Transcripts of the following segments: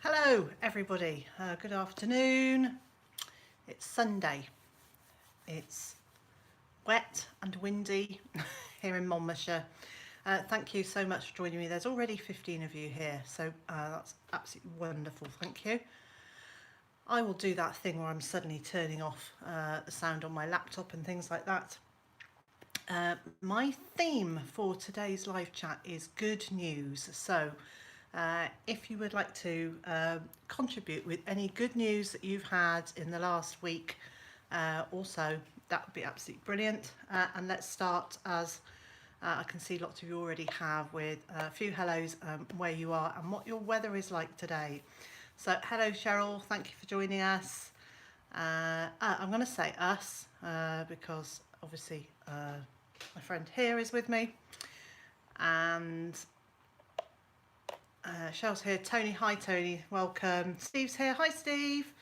Hello everybody, good afternoon. It's Sunday. It's wet and windy here in Monmouthshire. Thank you so much for joining me. There's already 15 of you here, so that's absolutely wonderful. Thank you. I will do that thing where I'm suddenly turning off the sound on my laptop and things like that. My theme for today's live chat is good news. So if you would like to contribute with any good news that you've had in the last week, also that would be absolutely brilliant. And let's start as I can see lots of you already have, with a few hellos, where you are and what your weather is like today. So hello Cheryl, thank you for joining us. I'm going to say us because obviously my friend here is with me, and Cheryl's here. Tony, hi Tony, welcome. Steve's here, hi Steve.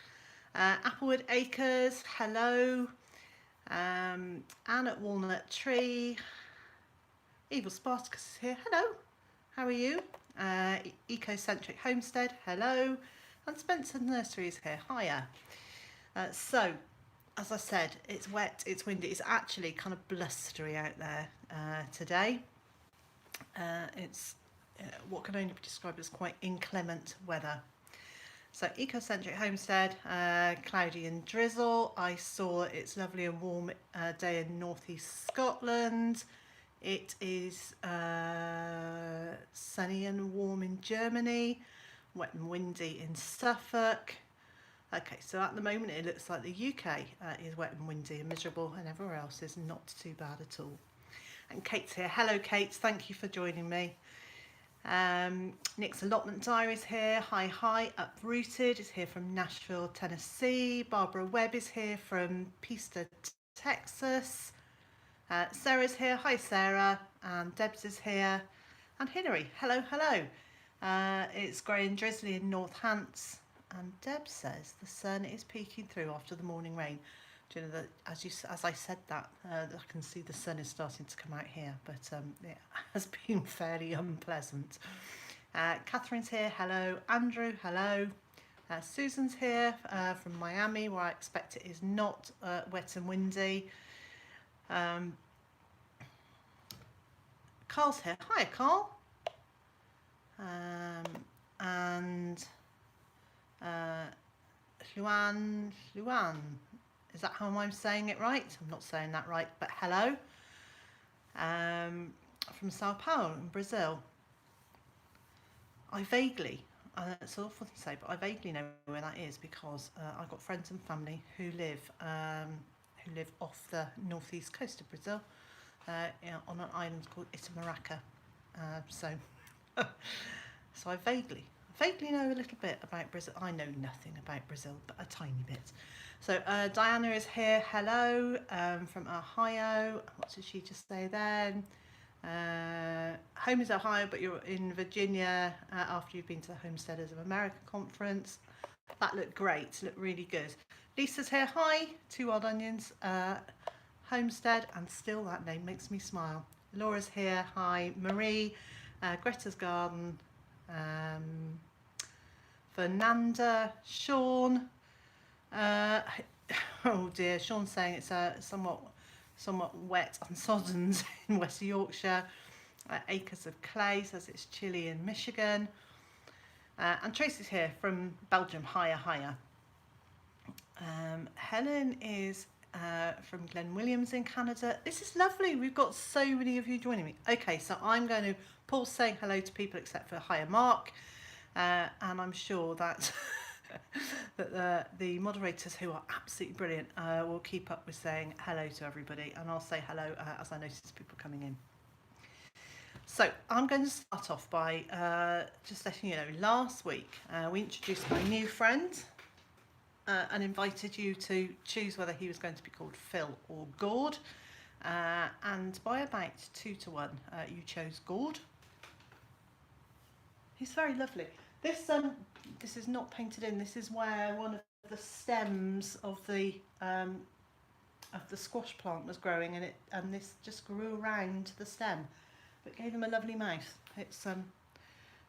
Applewood Acres, hello. Anne at Walnut Tree. Evil Spartacus is here, hello. How are you? Ecocentric Homestead, hello. And Spencer Nursery is here, hiya. So, as I said, it's wet, it's windy, it's actually kind of blustery out there today. It's what can only be described as quite inclement weather. So Ecocentric Homestead, cloudy and drizzle. I saw it's lovely and warm day in northeast Scotland. It is sunny and warm in Germany, wet and windy in Suffolk. Okay, so at the moment it looks like the UK is wet and windy and miserable, and everywhere else is not too bad at all. And Kate's here. Hello Kate, thank you for joining me. Nick's Allotment Diaries here. Hi. Uprooted is here from Nashville, Tennessee. Barbara Webb is here from Peaster, Texas. Sarah's here. Hi Sarah. And Debs is here. And Hilary. Hello. It's grey and drizzly in Northants. And Deb says the sun is peeking through after the morning rain. Do you know that as I said that, I can see the sun is starting to come out here, but it has been fairly unpleasant. Catherine's here, hello. Andrew, hello. Susan's here from Miami, where I expect it is not wet and windy. Carl's here. Hi, Carl. And Luan, is that how I'm saying it right? I'm not saying that right, but hello. From Sao Paulo in Brazil. I vaguely, it's an awful thing to say, but I vaguely know where that is because I've got friends and family who live off the northeast coast of Brazil, on an island called Itamaraca. So I vaguely know a little bit about Brazil. I know nothing about Brazil, but a tiny bit. So Diana is here, hello, from Ohio. What did she just say then? Home is Ohio, but you're in Virginia after you've been to the Homesteaders of America conference. That looked great, looked really good. Lisa's here, hi, 2 Wild Onions, Homestead, and still that name makes me smile. Laura's here, hi. Marie, Greta's Garden, Fernanda, Sean. Oh dear, Sean's saying it's somewhat wet and sodden in West Yorkshire. Acres of Clay says it's chilly in Michigan. And Tracy's here from Belgium, hiya. Helen is from Glen Williams in Canada. This is lovely, we've got so many of you joining me. Okay, so I'm going to pause saying hello to people except for hiya Mark, and I'm sure that that the moderators, who are absolutely brilliant, will keep up with saying hello to everybody, and I'll say hello as I notice people coming in. So I'm going to start off by just letting you know, last week we introduced my new friend and invited you to choose whether he was going to be called Phil or Gourd, and by about 2 to 1 you chose Gourd. He's very lovely. This is not painted in. This is where one of the stems of the squash plant was growing, and this just grew around the stem, but gave him a lovely mouth. It's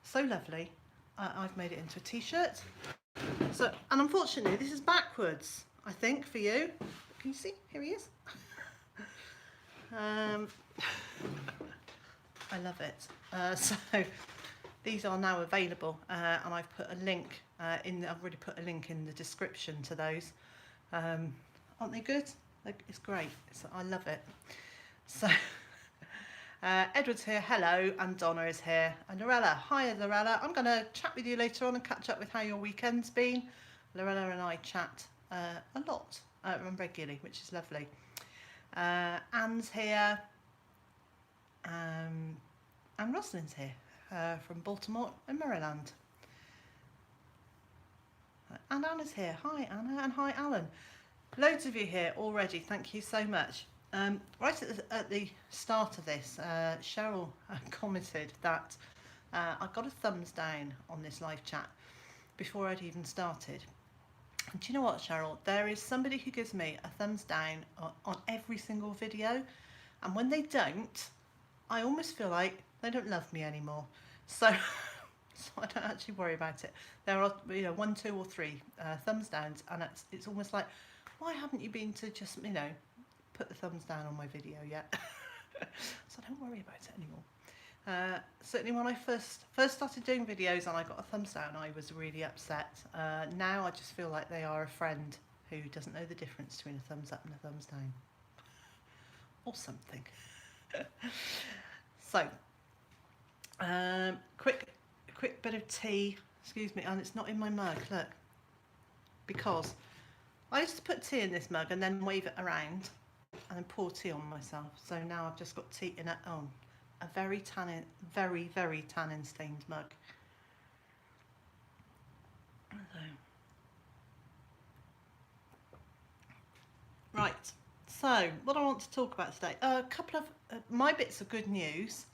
so lovely. I've made it into a t-shirt. So, and unfortunately this is backwards, I think, for you. Can you see? Here he is. I love it. So these are now available, and I've put a link I've already put a link in the description to those. Aren't they good? It's great. I love it. So Edward's here, hello, and Donna is here, and Lorella, hi Lorella. I'm going to chat with you later on and catch up with how your weekend's been. Lorella and I chat a lot and regularly, which is lovely. Anne's here, and Rosalind's here from Baltimore in Maryland. And Anna's here. Hi Anna, and hi Alan. Loads of you here already, thank you so much. Right at the start of this, Cheryl commented that I got a thumbs down on this live chat before I'd even started. And do you know what, Cheryl? There is somebody who gives me a thumbs down on every single video, and when they don't, I almost feel like they don't love me anymore. So I don't actually worry about it. There are 1, 2 or 3 thumbs downs, and it's almost like, why haven't you been to just put the thumbs down on my video yet? So I don't worry about it anymore. Certainly when I first started doing videos and I got a thumbs down, I was really upset. Now I just feel like they are a friend who doesn't know the difference between a thumbs up and a thumbs down, or something. So quick bit of tea, excuse me, and it's not in my mug, look, because I used to put tea in this mug and then wave it around and then pour tea on myself. So now I've just got tea in a very tannin stained mug. Right, so what I want to talk about today, a couple of my bits of good news,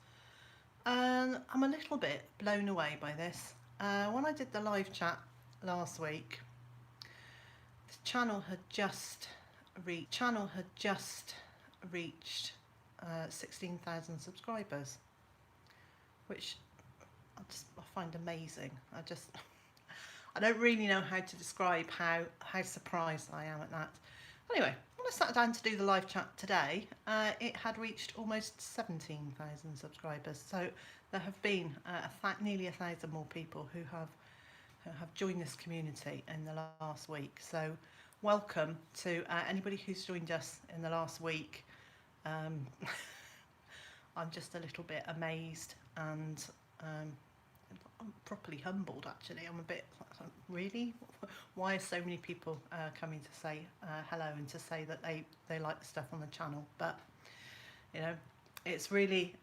and I'm a little bit blown away by this. When I did the live chat last week, the channel had just reached 16,000 subscribers, which I find amazing. I don't really know how to describe how surprised I am at that. Anyway, when I sat down to do the live chat today, it had reached almost 17,000 subscribers. So there have been nearly 1,000 more people who have joined this community in the last week. So welcome to anybody who's joined us in the last week. I'm just a little bit amazed, and I'm properly humbled, actually. I'm a bit, really? Why are so many people coming to say hello and to say that they like the stuff on the channel? But it's really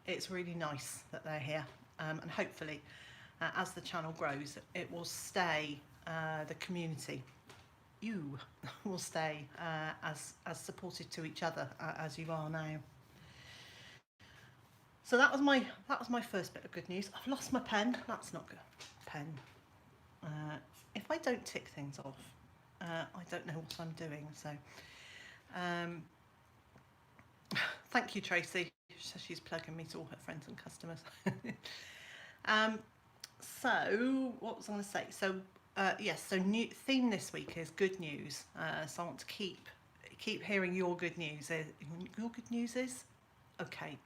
nice that they're here, and hopefully as the channel grows, it will stay, the community, you will stay as supportive to each other as you are now. So that was my first bit of good news. I've lost my pen. That's not good. Pen. If I don't tick things off, I don't know what I'm doing. So thank you, Tracy. She's plugging me to all her friends and customers. So what was I going to say? So yes, so new theme this week is good news. So I want to keep hearing your good news. Your good news is okay.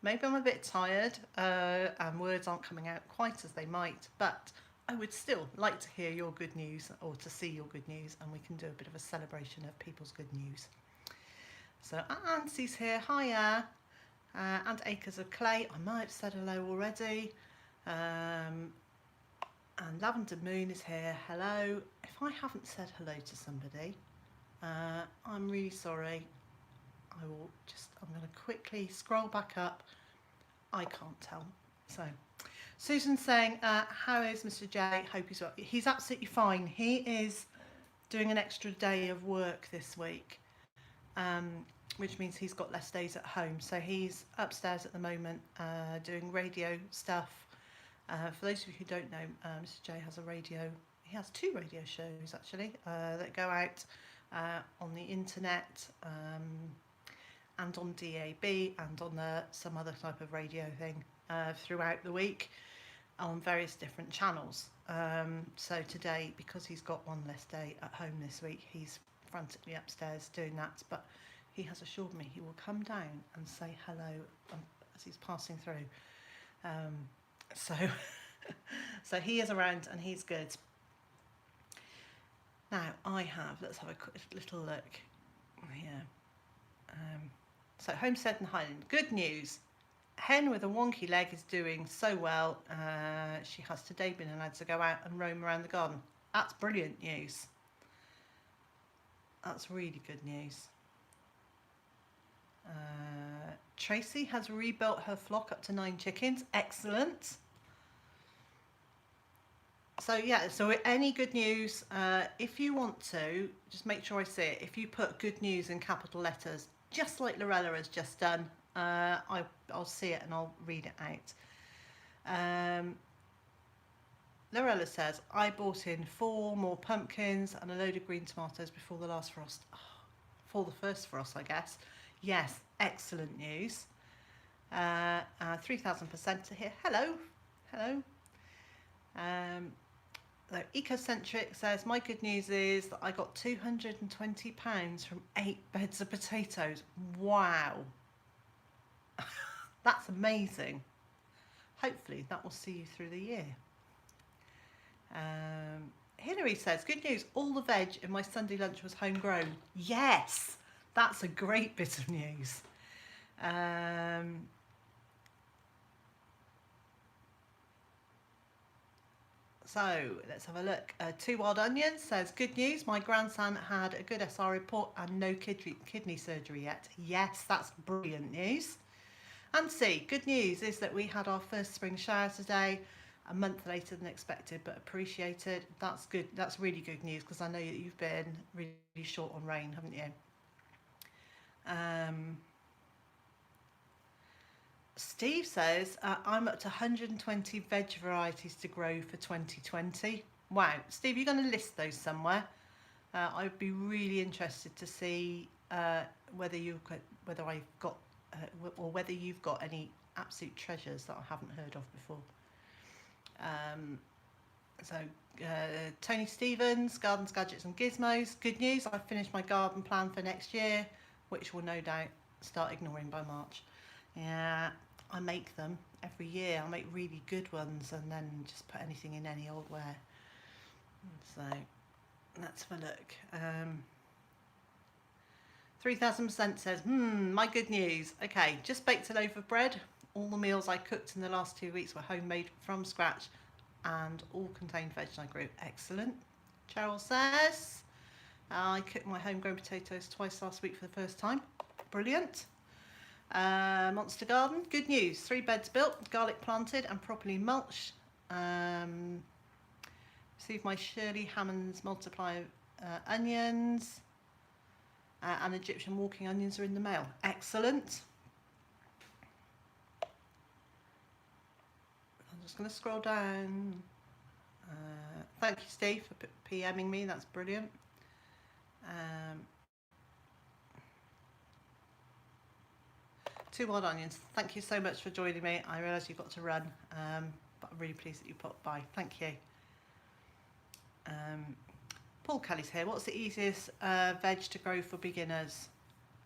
Maybe I'm a bit tired and words aren't coming out quite as they might, but I would still like to hear your good news, or to see your good news, and we can do a bit of a celebration of people's good news. So Auntie's here, hiya, and Acres of Clay, I might have said hello already, and Lavender Moon is here, hello. If I haven't said hello to somebody, I'm really sorry. I'm going to quickly scroll back up. I can't tell. So Susan's saying, how is Mr. J? Hope he's well. He's absolutely fine. He is doing an extra day of work this week, which means he's got less days at home. So he's upstairs at the moment doing radio stuff. For those of you who don't know, Mr. J has he has 2 radio shows actually that go out on the internet, and on DAB, and on some other type of radio thing throughout the week. on various different channels. So today, because he's got one less day at home this week, he's frantically upstairs doing that, but he has assured me he will come down and say hello as he's passing through. So so he is around and he's good. Now let's have a quick little look here. So homestead and Highland, good news. Hen with a wonky leg is doing so well. She has today been allowed to go out and roam around the garden. That's brilliant news. That's really good news. Tracy has rebuilt her flock up to 9 chickens. Excellent. So yeah, so any good news, if you want to, just make sure I see it. If you put good news in capital letters, just like Lorella has just done, I'll see it and I'll read it out. Lorella says, I bought in 4 more pumpkins and a load of green tomatoes before the last frost. Oh, before the first frost, I guess. Yes, excellent news. 3,000% to here. Hello. Hello. Ecocentric says, my good news is that I got £220 from 8 beds of potatoes. Wow. That's amazing. Hopefully that will see you through the year. Hilary says, good news, all the veg in my Sunday lunch was homegrown. Yes, that's a great bit of news. So let's have a look. 2 Wild Onions says, good news, my grandson had a good SR report and no kidney surgery yet. Yes, that's brilliant news. And C, good news is that we had our first spring shower today, a month later than expected, but appreciated. That's good. That's really good news, because I know that you've been really short on rain, haven't you? Steve says, I'm up to 120 veg varieties to grow for 2020. Wow. Steve, you're going to list those somewhere. I'd be really interested to see whether I've got or whether you've got any absolute treasures that I haven't heard of before. Tony Stevens, Gardens, Gadgets and Gizmos. Good news, I've finished my garden plan for next year, which will no doubt start ignoring by March. Yeah, I make them every year. I make really good ones and then just put anything in any old ware. So let's have a look. 3,000% says, my good news. Okay, just baked a loaf of bread. All the meals I cooked in the last 2 weeks were homemade from scratch and all contained veg I grew. Excellent. Cheryl says, I cooked my homegrown potatoes twice last week for the first time. Brilliant. Monster Garden, good news. 3 beds built, garlic planted and properly mulched. Received my Shirley Hammond's multiplier onions. And Egyptian walking onions are in the mail. Excellent. I'm just going to scroll down. Thank you, Steve, for PMing me. That's brilliant. 2 Wild Onions. Thank you so much for joining me. I realise you've got to run, but I'm really pleased that you popped by. Thank you. Paul Kelly's here. What's the easiest veg to grow for beginners?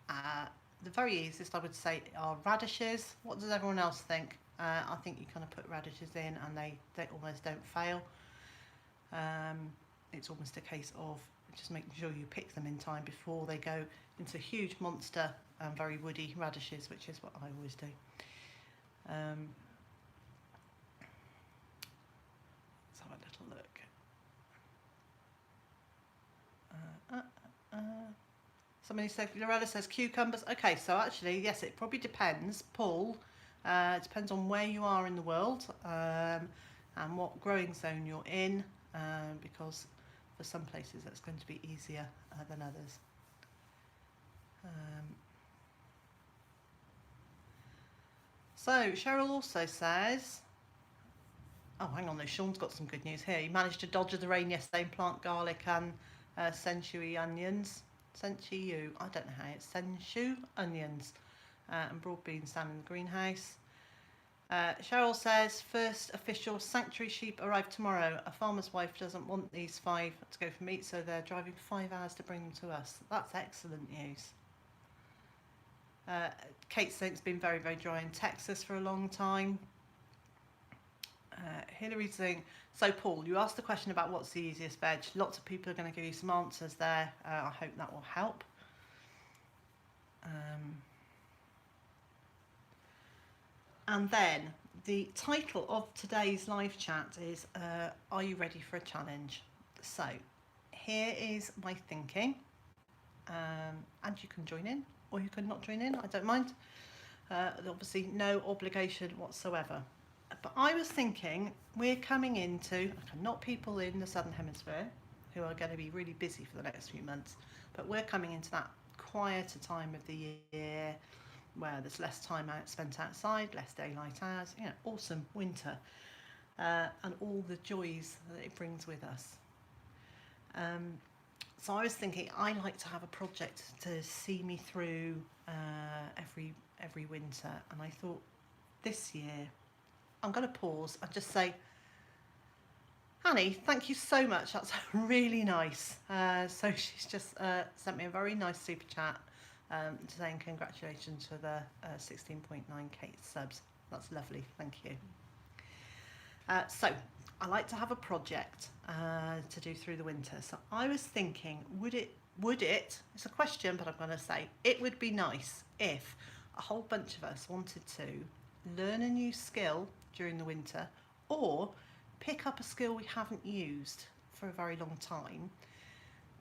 The very easiest, I would say, are radishes. What does everyone else think? I think you kind of put radishes in and they almost don't fail. It's almost a case of just making sure you pick them in time before they go into huge monster and very woody radishes, which is what I always do. Let's have a little look. Somebody said, Lorella says cucumbers. Okay, so actually, yes, it probably depends, Paul. It depends on where you are in the world and what growing zone you're in, because for some places that's going to be easier than others. So Cheryl also says, oh, hang on, though, Sean's got some good news here. He managed to dodge the rain yesterday and plant garlic and senchu onions. Senchu, I don't know how it's senchu onions and broad beans down in the greenhouse. Cheryl says, first official sanctuary sheep arrive tomorrow. A farmer's wife doesn't want these 5 to go for meat, so they're driving 5 hours to bring them to us. That's excellent news. Kate saying it's been very, very dry in Texas for a long time. Hillary's saying, so Paul, you asked the question about what's the easiest veg. Lots of people are going to give you some answers there. I hope that will help. And then the title of today's live chat is, are you ready for a challenge? So here is my thinking, and you can join in or you can not join in, I don't mind. Obviously no obligation whatsoever. But I was thinking we're coming into, not people in the Southern Hemisphere who are going to be really busy for the next few months, but we're coming into that quieter time of the year where there's less time spent outside, less daylight hours, awesome winter, and all the joys that it brings with us. So I was thinking I like to have a project to see me through every winter, and I thought this year I'm going to pause and just say, Annie, thank you so much, that's really nice. So she's just sent me a very nice super chat saying congratulations for the 16.9k subs. That's lovely, thank you. So I like to have a project to do through the winter. So I was thinking, would it, it's a question, but I'm going to say, it would be nice if a whole bunch of us wanted to learn a new skill during the winter, or pick up a skill we haven't used for a very long time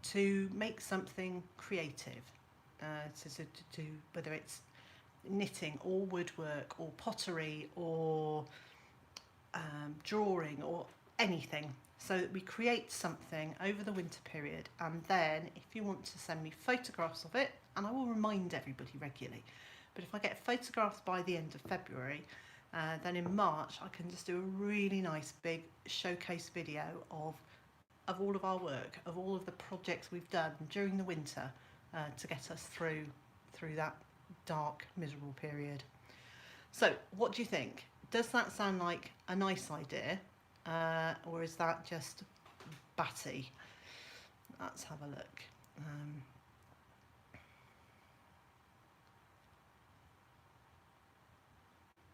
to make something creative, to whether it's knitting or woodwork or pottery or drawing or anything, so that we create something over the winter period. And then if you want to send me photographs of it, and I will remind everybody regularly, but if I get photographs by the end of February, then in March I can just do a really nice big showcase video of all of our work, of all of the projects we've done during the winter to get us through that dark, miserable period. So what do you think? Does that sound like a nice idea, or is that just batty? Let's have a look.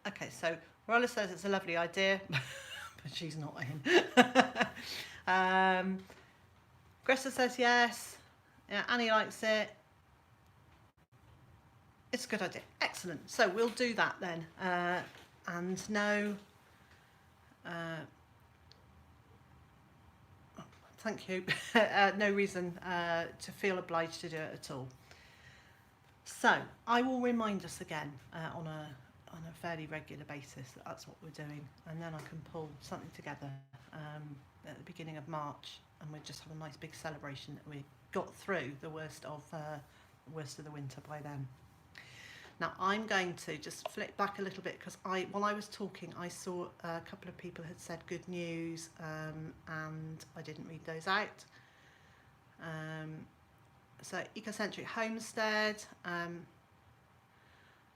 Okay, so Rolla says it's a lovely idea, but she's not in. Greta says yes. Yeah, Annie likes it. It's a good idea. Excellent. So we'll do that then. And no, thank you. No reason to feel obliged to do it at all. So I will remind us again on a fairly regular basis that that's what we're doing, and then I can pull something together at the beginning of March, and we'll just have a nice big celebration that we got through the worst of the winter by then. Now I'm going to just flip back a little bit, because while I was talking I saw a couple of people had said good news, and I didn't read those out. So Ecocentric Homestead,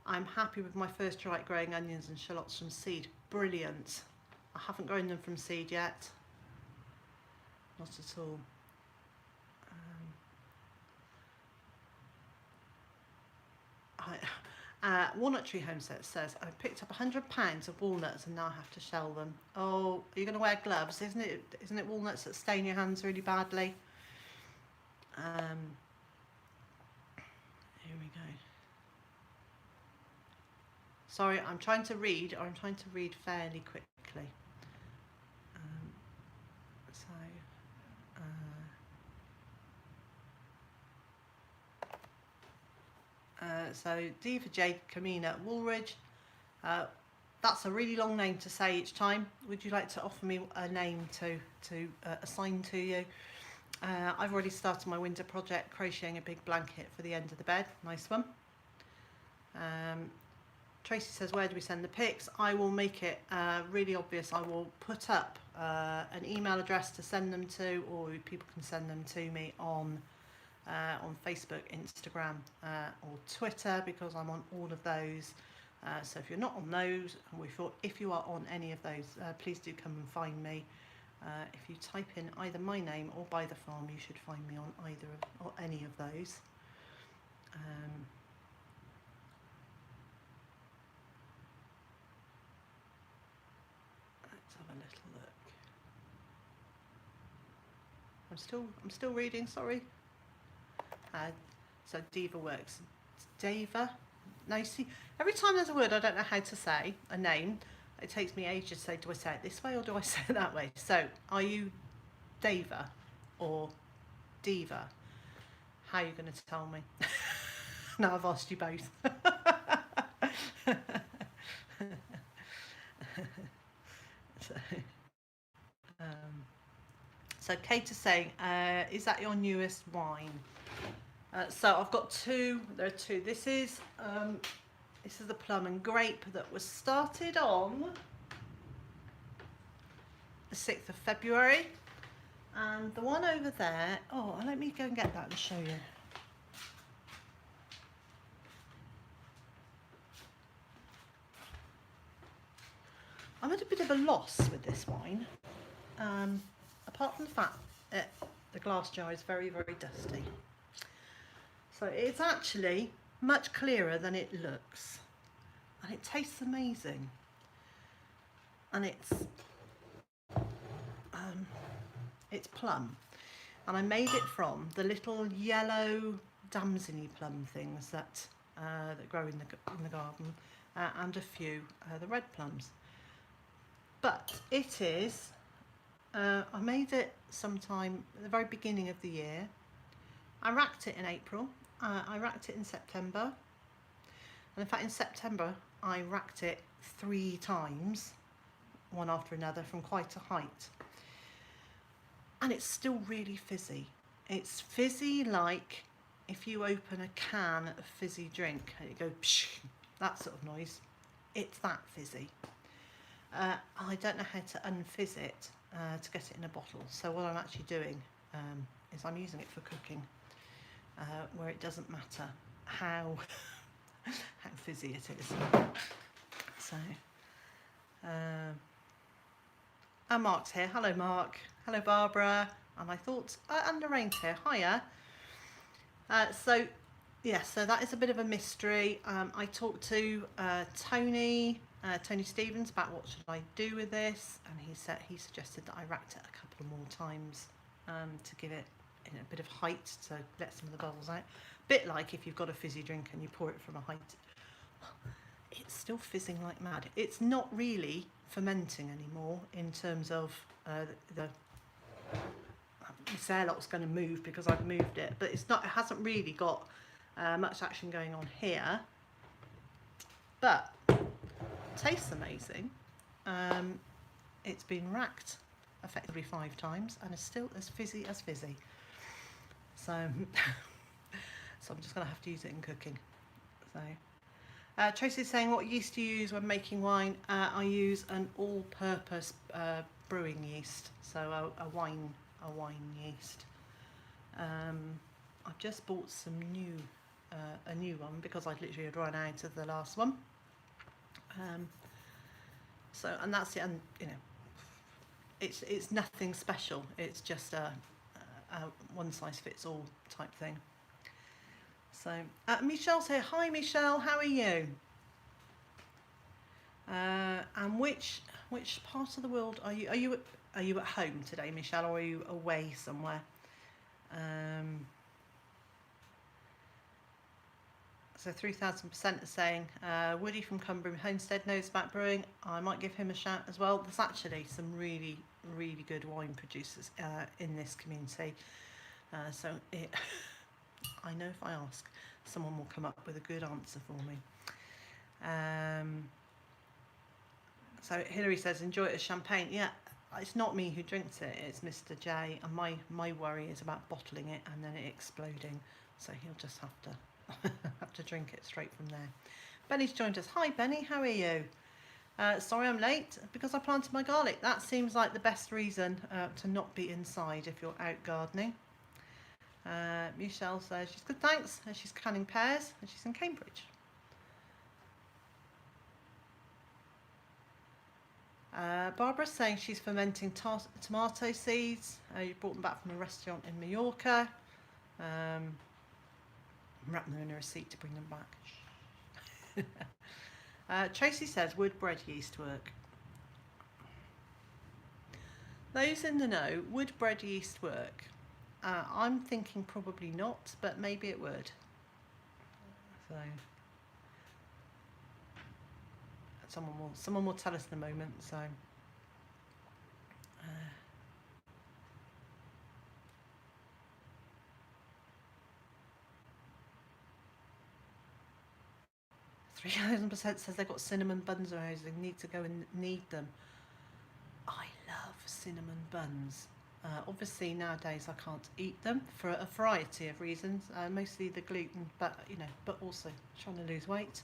I'm happy with my first try at growing onions and shallots from seed. Brilliant. I haven't grown them from seed yet. Not at all. Walnut Tree Homestead says, I picked up £100 of walnuts and now I have to shell them. Oh, are you going to wear gloves? Isn't it walnuts that stain your hands really badly? Here we go. Sorry, I'm trying to read fairly quickly. So D for Jade, Kamina, Woolridge. That's a really long name to say each time. Would you like to offer me a name to assign to you? I've already started my winter project, crocheting a big blanket for the end of the bed. Nice one. Tracy says, where do we send the pics? I will make it really obvious. I will put up an email address to send them to, or people can send them to me on Facebook, Instagram, or Twitter, because I'm on all of those. So if you're not on those, and if you are on any of those, please do come and find me. If you type in either my name or Byther Farm, you should find me on either or any of those. Let's have a little look. I'm still reading. Sorry. So Diva works. Dava. Now you see, every time there's a word I don't know how to say, a name, it takes me ages to say, do I say it this way or do I say it that way? So are you Dava or Diva? How are you going to tell me? Now I've asked you both. So Kate is saying, is that your newest wine? So I've got two. There are two. This is the plum and grape that was started on the 6th of February, and the one over there. Oh, let me go and get that and show you. I'm at a bit of a loss with this wine, apart from the fact that the glass jar is very, very dusty. So it's actually much clearer than it looks, and it tastes amazing. And it's plum, and I made it from the little yellow damsony plum things that grow in the garden, and a few the red plums. But it is. I made it sometime at the very beginning of the year. I racked it in April. I racked it in September, and in fact in September I racked it 3 times, one after another, from quite a height, and it's still really fizzy. It's fizzy like if you open a can of fizzy drink and it goes psh, that sort of noise. It's that fizzy. I don't know how to unfizz it to get it in a bottle, so what I'm actually doing is I'm using it for cooking. Where it doesn't matter how fizzy it is. So, and Mark's here. Hello, Mark. Hello, Barbara. And I thought, and Lorraine's here. Hiya. So that is a bit of a mystery. I talked to Tony Stevens about what should I do with this, and he suggested that I racked it a couple more times to give it a bit of height to let some of the bubbles out. Bit like if you've got a fizzy drink and you pour it from a height. It's still fizzing like mad. It's not really fermenting anymore in terms of this airlock's going to move because I've moved it, but it hasn't really got much action going on here. But it tastes amazing. It's been racked effectively 5 times and is still as fizzy as fizzy. So I'm just going to have to use it in cooking. So Tracy's saying, what yeast do you use when making wine? I use an all-purpose brewing yeast, so a wine yeast. I've just bought some a new one because I'd literally run out of the last one. And that's it. And it's nothing special. It's just a one size fits all type thing. So Michelle's here. Hi Michelle, how are you? And which part of the world are you at home today, Michelle, or are you away somewhere? So 3000% are saying Woody from Cumbrian Homestead knows about brewing. I might give him a shout as well. There's actually some really good wine producers in this community. I know if I ask, someone will come up with a good answer for me. So Hilary says, enjoy it as champagne. Yeah, it's not me who drinks it, it's Mr. J, and my worry is about bottling it and then it exploding. So he'll just have to have to drink it straight from there. Benny's joined us. Hi Benny, how are you? Sorry I'm late because I planted my garlic. That seems like the best reason to not be inside if you're out gardening. Michelle says she's good, thanks. And she's canning pears and she's in Cambridge. Barbara's saying she's fermenting tomato seeds. You brought them back from a restaurant in Mallorca. I'm wrapping them in a receipt to bring them back. Tracy says, would bread yeast work? Those in the know, would bread yeast work? I'm thinking probably not, but maybe it would. So someone will tell us in a moment. So 3000% says they've got cinnamon buns around. They need to go and knead them. I love cinnamon buns. Obviously nowadays I can't eat them for a variety of reasons, mostly the gluten, but but also trying to lose weight.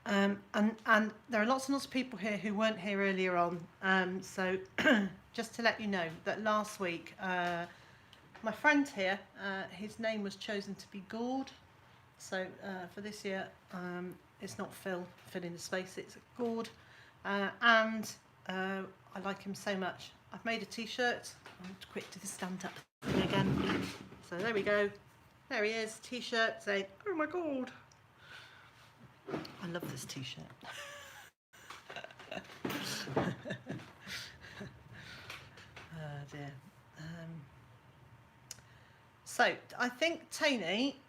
And there are lots and lots of people here who weren't here earlier on. So just to let you know that last week, my friend here, his name was chosen to be Gourd. So for this year, it's not Phil filling the space, it's Gourd. And I like him so much. I've made a t-shirt. I'll quick do the stand up thing again. So there we go. There he is, t-shirt saying, oh my God. I love this t-shirt. Oh dear. So I think Tony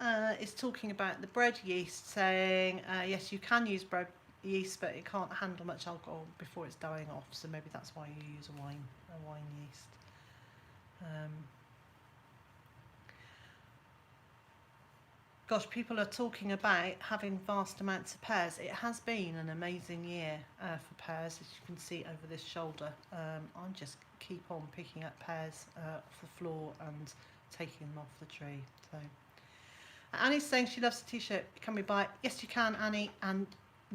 is talking about the bread yeast, saying yes, you can use bread yeast, but it can't handle much alcohol before it's dying off. So maybe that's why you use a wine yeast. Gosh, people are talking about having vast amounts of pears. It has been an amazing year for pears, as you can see over this shoulder. I just keep on picking up pears off the floor and taking them off the tree. So Annie's saying she loves the t-shirt. Can we buy it? Yes, you can, Annie. And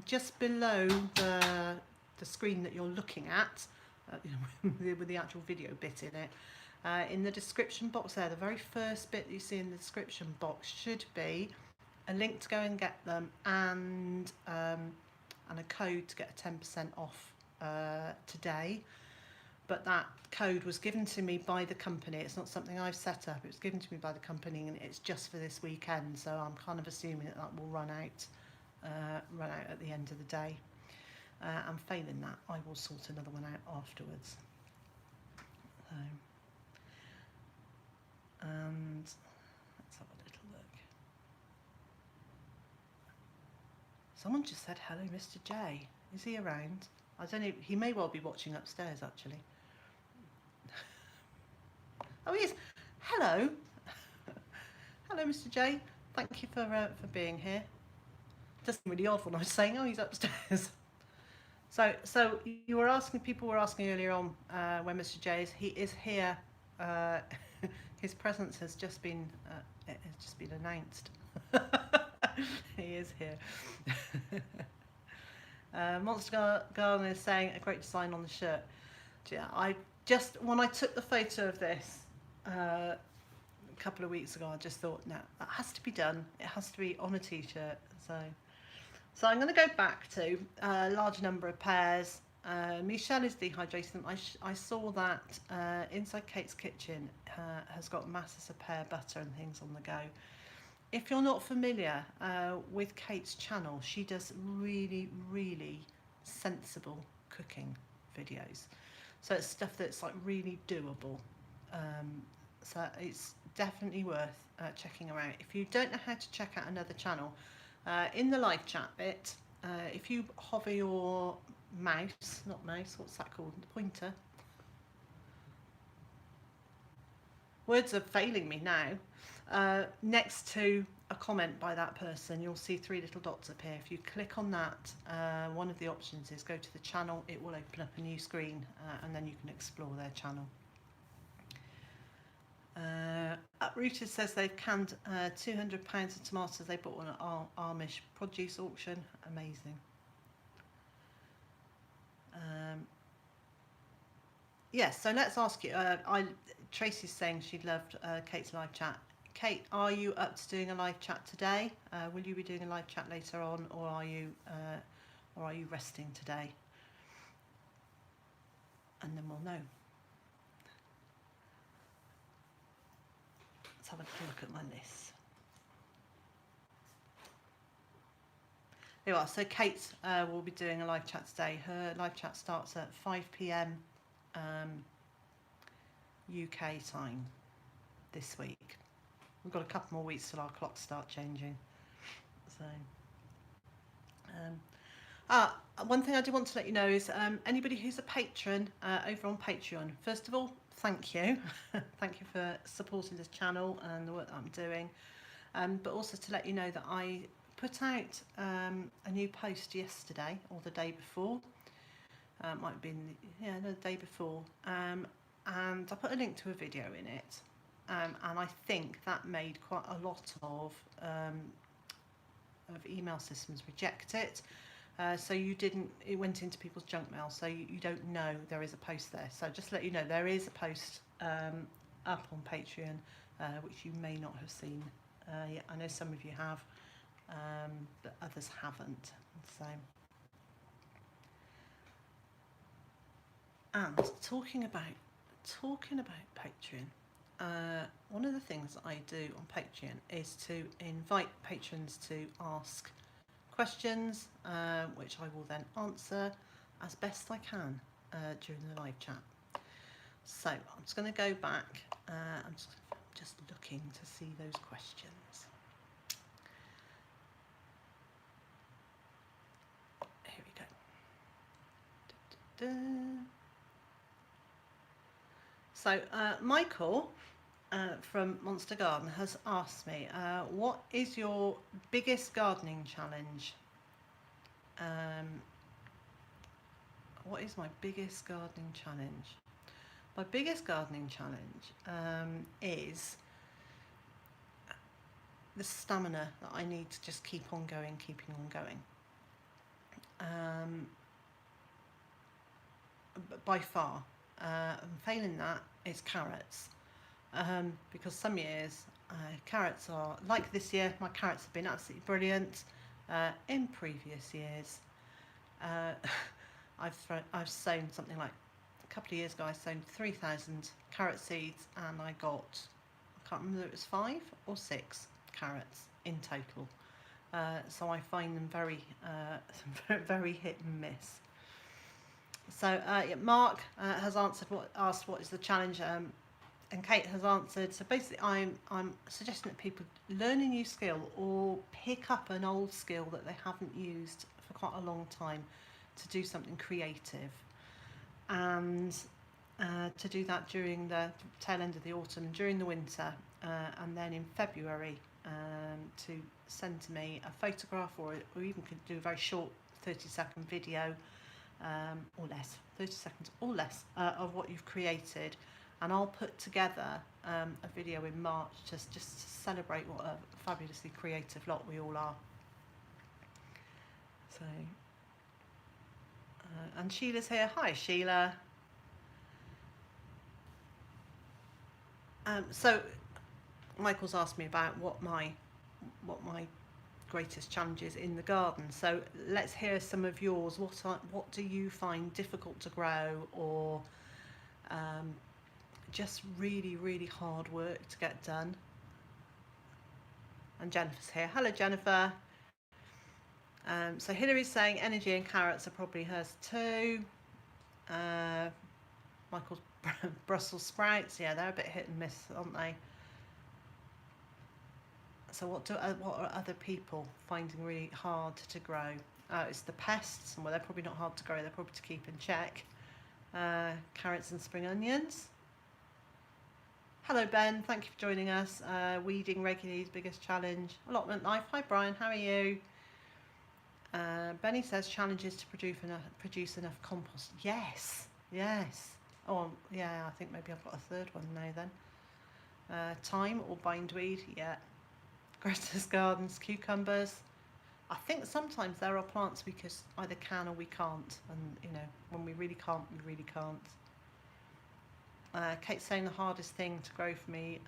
just below the screen that you're looking at, with the actual video bit in it, in the description box there, the very first bit that you see in the description box should be a link to go and get them, and a code to get a 10% off today. But that code was given to me by the company. It's not something I've set up. It was given to me by the company, and it's just for this weekend. So I'm kind of assuming that will run out at the end of the day. And failing that, I will sort another one out afterwards. So. And let's have a little look. Someone just said hello, Mr. J. Is he around? I don't know. He may well be watching upstairs, actually. Oh, he is. Hello. Hello, Mr. J. Thank you for being here. It does seem really odd when I was saying, oh, he's upstairs. So you were asking. People were asking earlier on where Mr. J is. He is here. His presence has just been announced. He is here. Monster Garden is saying a great design on the shirt. Yeah, when I took the photo of this a couple of weeks ago, I just thought, no, that has to be done. It has to be on a t-shirt. So I'm going to go back to a large number of pears. Michelle is dehydrating. I saw that Inside Kate's Kitchen has got masses of pear butter and things on the go. If you're not familiar with Kate's channel, she does really, really sensible cooking videos. So it's stuff that's like really doable. So it's definitely worth checking her out. If you don't know how to check out another channel, in the live chat bit, if you hover your mouse, what's that called? The pointer. Words are failing me now. Next to a comment by that person, you'll see 3 little dots appear. If you click on that, one of the options is go to the channel. It will open up a new screen, and then you can explore their channel. Uprooted says they've canned 200 pounds of tomatoes they bought on an Amish produce auction. Amazing. Yes, so let's ask you. Tracy's saying she loved Kate's live chat. Kate, are you up to doing a live chat today? Will you be doing a live chat later on, or are you resting today? and then we'll know. Let's have a little look at my list. There you are. So Kate will be doing a live chat today. Her live chat starts at 5 p.m. UK time this week. We've got a couple more weeks till our clocks start changing. So, one thing I do want to let you know is anybody who's a patron over on Patreon, first of all, thank you. Thank you for supporting this channel and the work that I'm doing. But also to let you know that I put out a new post yesterday or the day before. Might have been, the day before. And I put a link to a video in it. And I think that made quite a lot of email systems reject it. So it went into people's junk mail, so you don't know there is a post there. So just to let you know, there is a post up on Patreon, which you may not have seen yet. I know some of you have, but others haven't. So, and talking about Patreon, one of the things that I do on Patreon is to invite patrons to ask questions, which I will then answer as best I can during the live chat. So I'm just going to go back. I'm just looking to see those questions. Here we go. Da, da, da. So Michael from Monster Garden has asked me, what is your biggest gardening challenge? What is my biggest gardening challenge? My biggest gardening challenge is the stamina that I need to just keeping on going. But by far, failing that, it's carrots. Because some years carrots are, like this year, my carrots have been absolutely brilliant. In previous years, I've sown something like, a couple of years ago I sown 3,000 carrot seeds and I got, I can't remember if it was 5 or 6 carrots in total. So I find them very very hit and miss. So Mark has asked what is the challenge, and Kate has answered. So basically I'm suggesting that people learn a new skill or pick up an old skill that they haven't used for quite a long time to do something creative, and to do that during the tail end of the autumn and during the winter, and then in February to send to me a photograph or even could do a very short 30-second video, or less, 30 seconds or less, of what you've created, and I'll put together a video in March just to celebrate what a fabulously creative lot we all are. So, and Sheila's here. Hi Sheila. So Michael's asked me about what my greatest challenges in the garden. So let's hear some of yours. What do you find difficult to grow, or just really hard work to get done? And Jennifer's here. Hello Jennifer. So Hillary's saying energy and carrots are probably hers too. Michael's Brussels sprouts, yeah, they're a bit hit and miss, aren't they? So what are other people finding really hard to grow? It's the pests, and well, they're probably not hard to grow, they're probably to keep in check. Carrots and spring onions. Hello Ben, thank you for joining us. Weeding regularly is biggest challenge. Allotment life. Hi Brian, how are you? Benny says challenges to produce enough compost. Yes. Oh yeah, I think maybe I've got a third one now then. Thyme or bindweed, yeah. Greta's gardens, cucumbers. I think sometimes there are plants we either can or we can't, and when we really can't, we really can't. Kate's saying the hardest thing to grow for me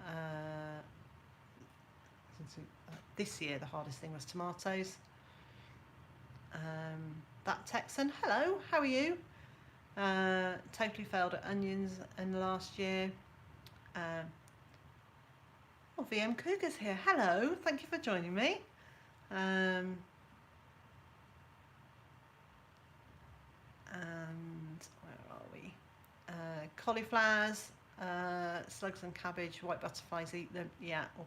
this year, the hardest thing was tomatoes. That Texan, hello, how are you? Totally failed at onions in the last year. Um, oh, VM Cougar's here. Hello, thank you for joining me. And where are we? Cauliflowers, slugs and cabbage, white butterflies eat them. Yeah, or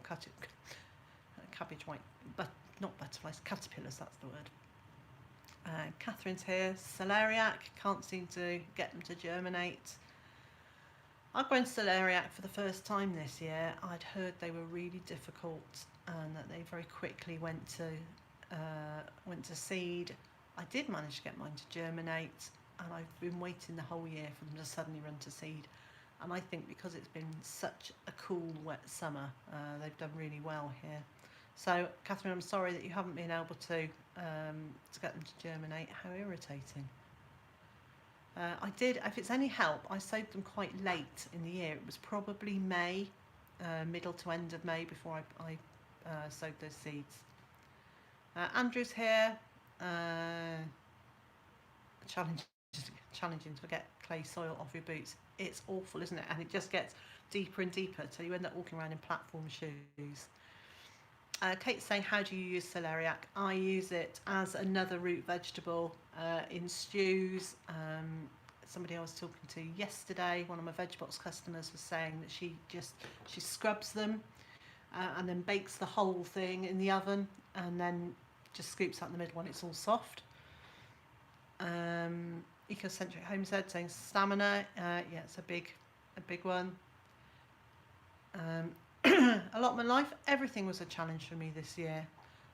cabbage white, but not butterflies, caterpillars, that's the word. Catherine's here. Celeriac, can't seem to get them to germinate. I've grown celeriac for the first time this year. I'd heard they were really difficult and that they very quickly went to seed. I did manage to get mine to germinate, and I've been waiting the whole year for them to suddenly run to seed. And I think because it's been such a cool, wet summer, they've done really well here. So, Catherine, I'm sorry that you haven't been able to get them to germinate. How irritating. I did, if it's any help, I sowed them quite late in the year. It was probably May, middle to end of May before I sowed those seeds. Andrew's here. Challenging to get clay soil off your boots. It's awful, isn't it? And it just gets deeper and deeper till you end up walking around in platform shoes. Kate's saying, how do you use celeriac? I use it as another root vegetable in stews. Somebody I was talking to yesterday, one of my VegBox customers, was saying that she scrubs them and then bakes the whole thing in the oven and then just scoops out in the middle when it's all soft. Ecocentric Homestead saying stamina. Yeah, it's a big one. Allotment life, everything was a challenge for me this year.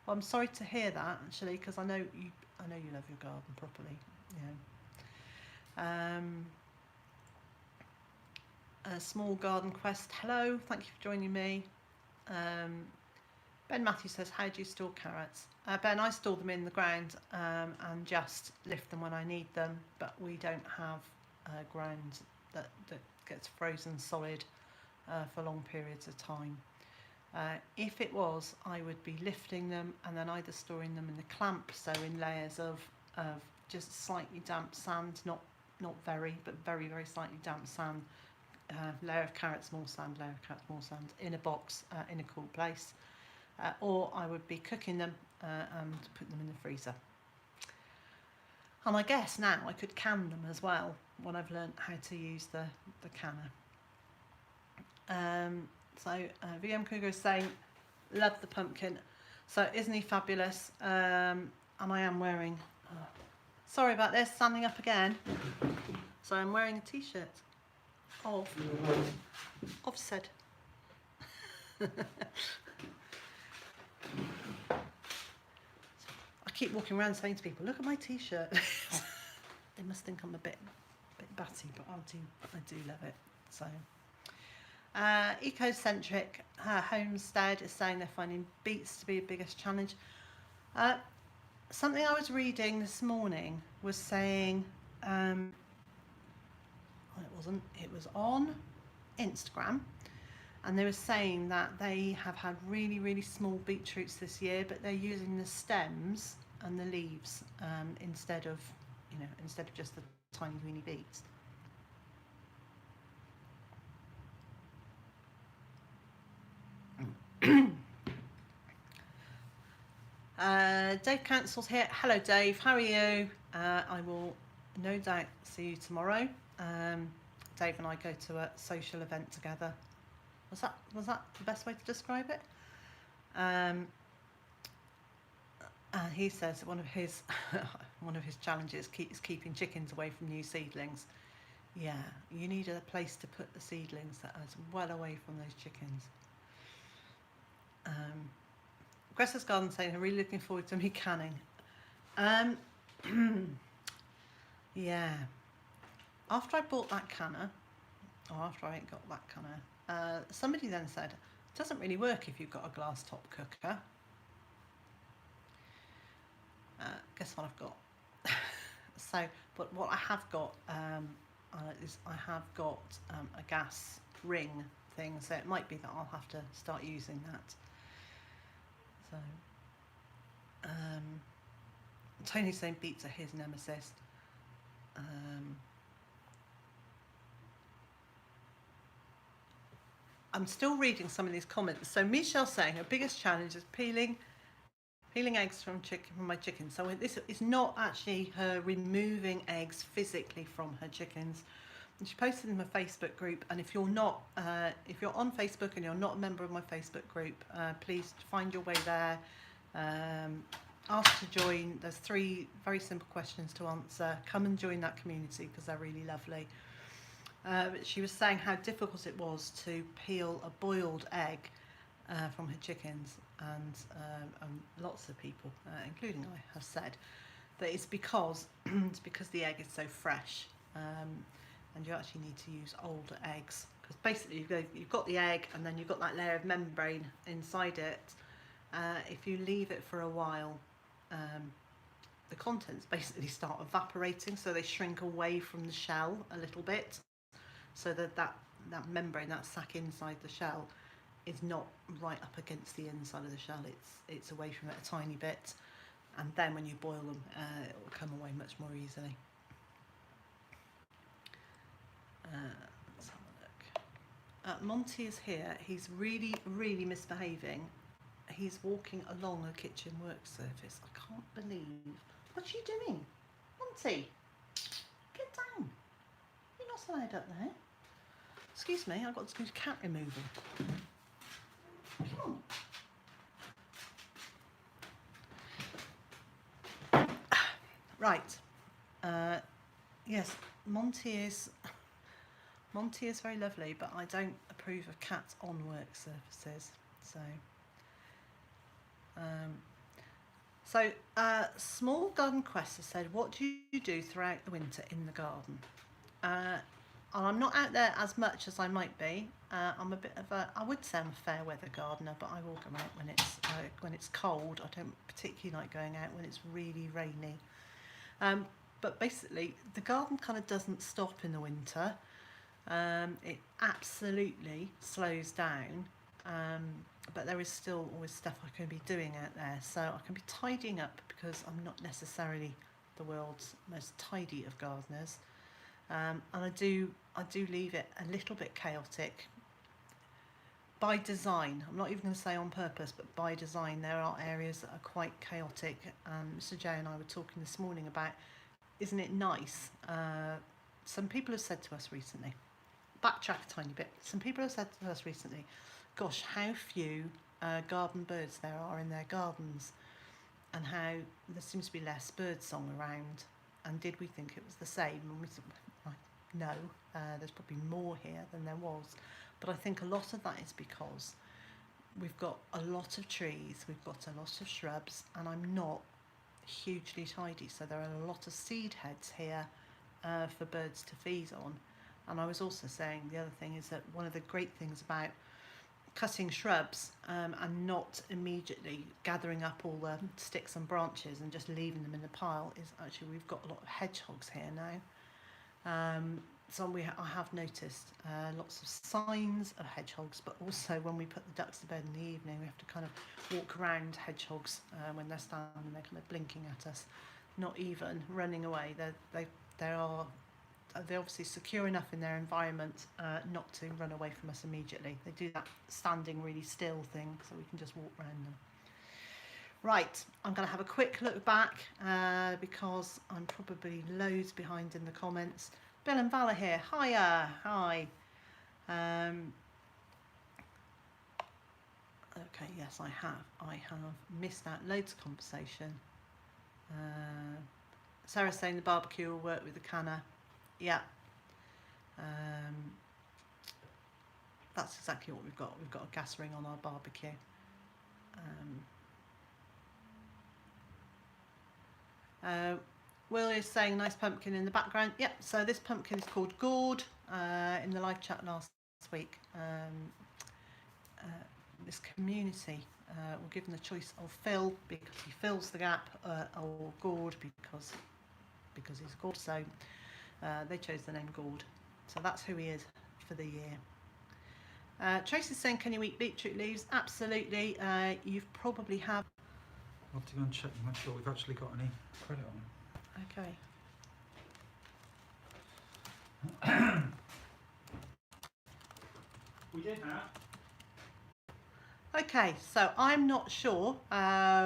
Well, I'm sorry to hear that, actually, because I know you love your garden properly. Yeah. A small garden quest. Hello, thank you for joining me. Ben Matthews says, how do you store carrots? Ben, I store them in the ground and just lift them when I need them, but we don't have ground that gets frozen solid for long periods of time. If it was, I would be lifting them and then either storing them in the clamp, so in layers of just slightly damp sand, not very, but very, very slightly damp sand, layer of carrots, more sand, layer of carrots, more sand, in a box in a cool place. Or I would be cooking them and put them in the freezer. And I guess now I could can them as well when I've learnt how to use the canner. So VM Cougar is saying, love the pumpkin. So isn't he fabulous? And I am wearing, sorry about this, standing up again. So I'm wearing a t-shirt of said. I keep walking around saying to people, look at my t-shirt. They must think I'm a bit batty, but I do love it. So Ecocentric Homestead is saying they're finding beets to be the biggest challenge. Something I was reading this morning was saying, well, it was on Instagram, and they were saying that they have had really, really small beetroots this year, but they're using the stems and the leaves instead of just the tiny weeny beets. Dave Council's here. Hello Dave, how are you? I will no doubt see you tomorrow. Dave and I go to a social event together. Was that the best way to describe it? He says one of his challenges is keeping chickens away from new seedlings. Yeah, you need a place to put the seedlings that is well away from those chickens. Gressa's Garden saying, I'm really looking forward to me canning. Yeah. After I bought that canner, or after I got that canner, somebody then said, it doesn't really work if you've got a glass top cooker. Guess what I've got? So, but what I have got is I have got a gas ring thing, so it might be that I'll have to start using that. So, Tony's saying beets are his nemesis. I'm still reading some of these comments. So Michelle's saying her biggest challenge is peeling eggs from my chickens. So this is not actually her removing eggs physically from her chickens. And she posted in my Facebook group. And if you're not, if you're on Facebook and you're not a member of my Facebook group, please find your way there. Ask to join. There's 3 very simple questions to answer. Come and join that community because they're really lovely. But she was saying how difficult it was to peel a boiled egg from her chickens, and lots of people, including I, have said that it's because the egg is so fresh, and you actually need to use older eggs, because basically you've got the egg and then you've got that layer of membrane inside it. If you leave it for a while, the contents basically start evaporating, so they shrink away from the shell a little bit, so that membrane, that sac inside the shell, is not right up against the inside of the shell. It's away from it a tiny bit, and then when you boil them, it will come away much more easily. Let's have a look. Monty is here. He's really misbehaving. He's walking along a kitchen work surface. I can't believe. What are you doing, Monty? Get down. You're not allowed up there. Excuse me, I've got to do cat removal. Come on. Right. Yes, Monty is very lovely, but I don't approve of cats on work surfaces. So, Small Garden Quest has said, what do you do throughout the winter in the garden? And I'm not out there as much as I might be. I'm a bit of a, I would say I'm a fair weather gardener, but I will go out when it's cold. I don't particularly like going out when it's really rainy. But basically, the garden kind of doesn't stop in the winter. It absolutely slows down, but there is still always stuff I can be doing out there. So I can be tidying up, because I'm not necessarily the world's most tidy of gardeners. And I do leave it a little bit chaotic by design. I'm not even going to say on purpose, but by design. There are areas that are quite chaotic. Mr. J and I were talking this morning about, isn't it nice? Some people have said to us recently, backtrack a tiny bit, some people have said to us recently, gosh, how few garden birds there are in their gardens, and how there seems to be less birdsong around. And did we think it was the same? And we said, no, there's probably more here than there was. But I think a lot of that is because we've got a lot of trees, we've got a lot of shrubs, and I'm not hugely tidy. So there are a lot of seed heads here for birds to feed on. And I was also saying the other thing is that one of the great things about cutting shrubs and not immediately gathering up all the sticks and branches and just leaving them in the pile is actually we've got a lot of hedgehogs here now. So I have noticed lots of signs of hedgehogs, but also when we put the ducks to bed in the evening, we have to kind of walk around hedgehogs when they're standing, they're kind of blinking at us, not even running away. They're obviously secure enough in their environment not to run away from us immediately. They do that standing really still thing, so we can just walk around them. Right, I'm going to have a quick look back because I'm probably loads behind in the comments. Bill and Val are here. Hiya, hi. Okay, yes, I have missed out loads of conversation. Sarah's saying the barbecue will work with the canner. Yeah. That's exactly what we've got. We've got a gas ring on our barbecue. Will is saying nice pumpkin in the background. Yep, so this pumpkin is called Gourd. In the live chat last week, this community were given the choice of Phil because he fills the gap, or Gourd because he's Gourd. So they chose the name Gourd. So that's who he is for the year. Tracy's saying, can you eat beetroot leaves? Absolutely. You've probably have. I'll have to go and check and make sure we've actually got any credit on it. Okay. We did have. Okay, so I'm not sure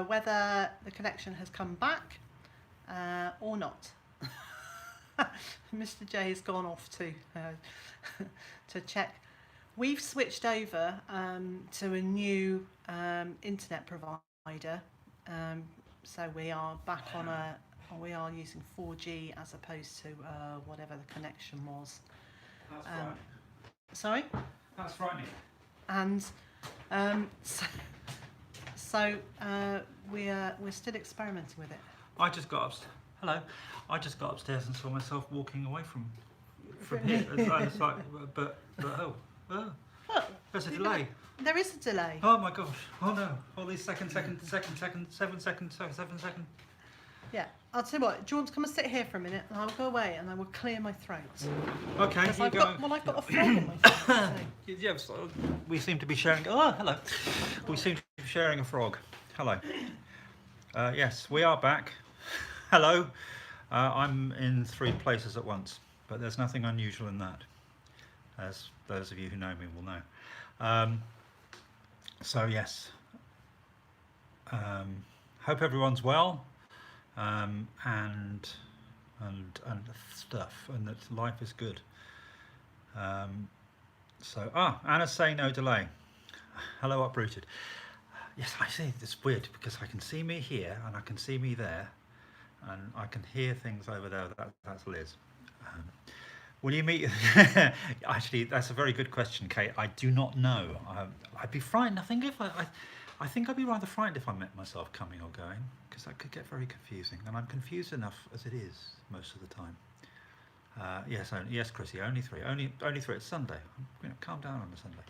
whether the connection has come back or not. Mr. J has gone off to to check. We've switched over to a new internet provider, so we are back on we are using 4G as opposed to whatever the connection was. That's frightening. Sorry? That's frightening. And we're still experimenting with it. I just got upstairs. Hello. I just got upstairs and saw myself walking away from here. It's like, but oh, there's a delay. There is a delay. Oh my gosh. Oh no. All these second, 7 seconds. Yeah. I'll tell you what. Do you want to come and sit here for a minute, and I'll go away and I will clear my throat. Okay. Because You I've go. got a frog in my throat. So. Yes. We seem to be sharing. Oh, hello. We seem to be sharing a frog. Hello. Yes, we are back. Hello. I'm in 3 places at once, but there's nothing unusual in that, as those of you who know me will know. So yes, hope everyone's well, and stuff, and that life is good. Anna's saying no delay. Hello, Uprooted. Yes, I see. It's weird because I can see me here and I can see me there, and I can hear things over there. That's Liz. Will you meet? Actually, that's a very good question, Kate. I do not know. I'd be frightened. I think I think I'd be rather frightened if I met myself coming or going, because that could get very confusing, and I'm confused enough as it is most of the time. Yes, Chrissy. Only 3. Only 3. It's Sunday. Calm down on a Sunday.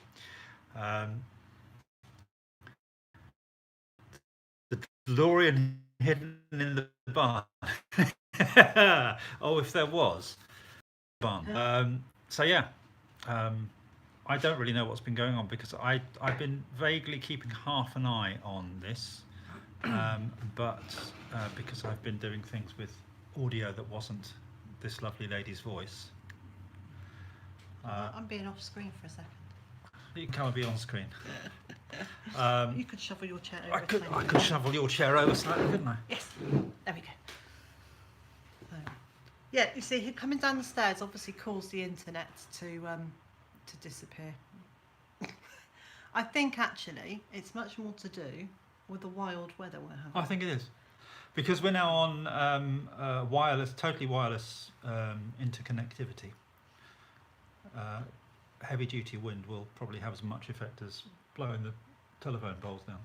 The DeLorean hidden in the barn. Oh, if there was. Barn. I don't really know what's been going on, because I've been vaguely keeping half an eye on this, but because I've been doing things with audio that wasn't this lovely lady's voice. I'm being off screen for a second. You can't be on screen. You could shovel your chair over. I could shovel your chair over slightly, couldn't I? Yes. There we go. Yeah, you see, coming down the stairs obviously caused the internet to disappear. I think actually it's much more to do with the wild weather we're having. I think it is, because we're now on totally wireless interconnectivity. Heavy duty wind will probably have as much effect as blowing the telephone poles down,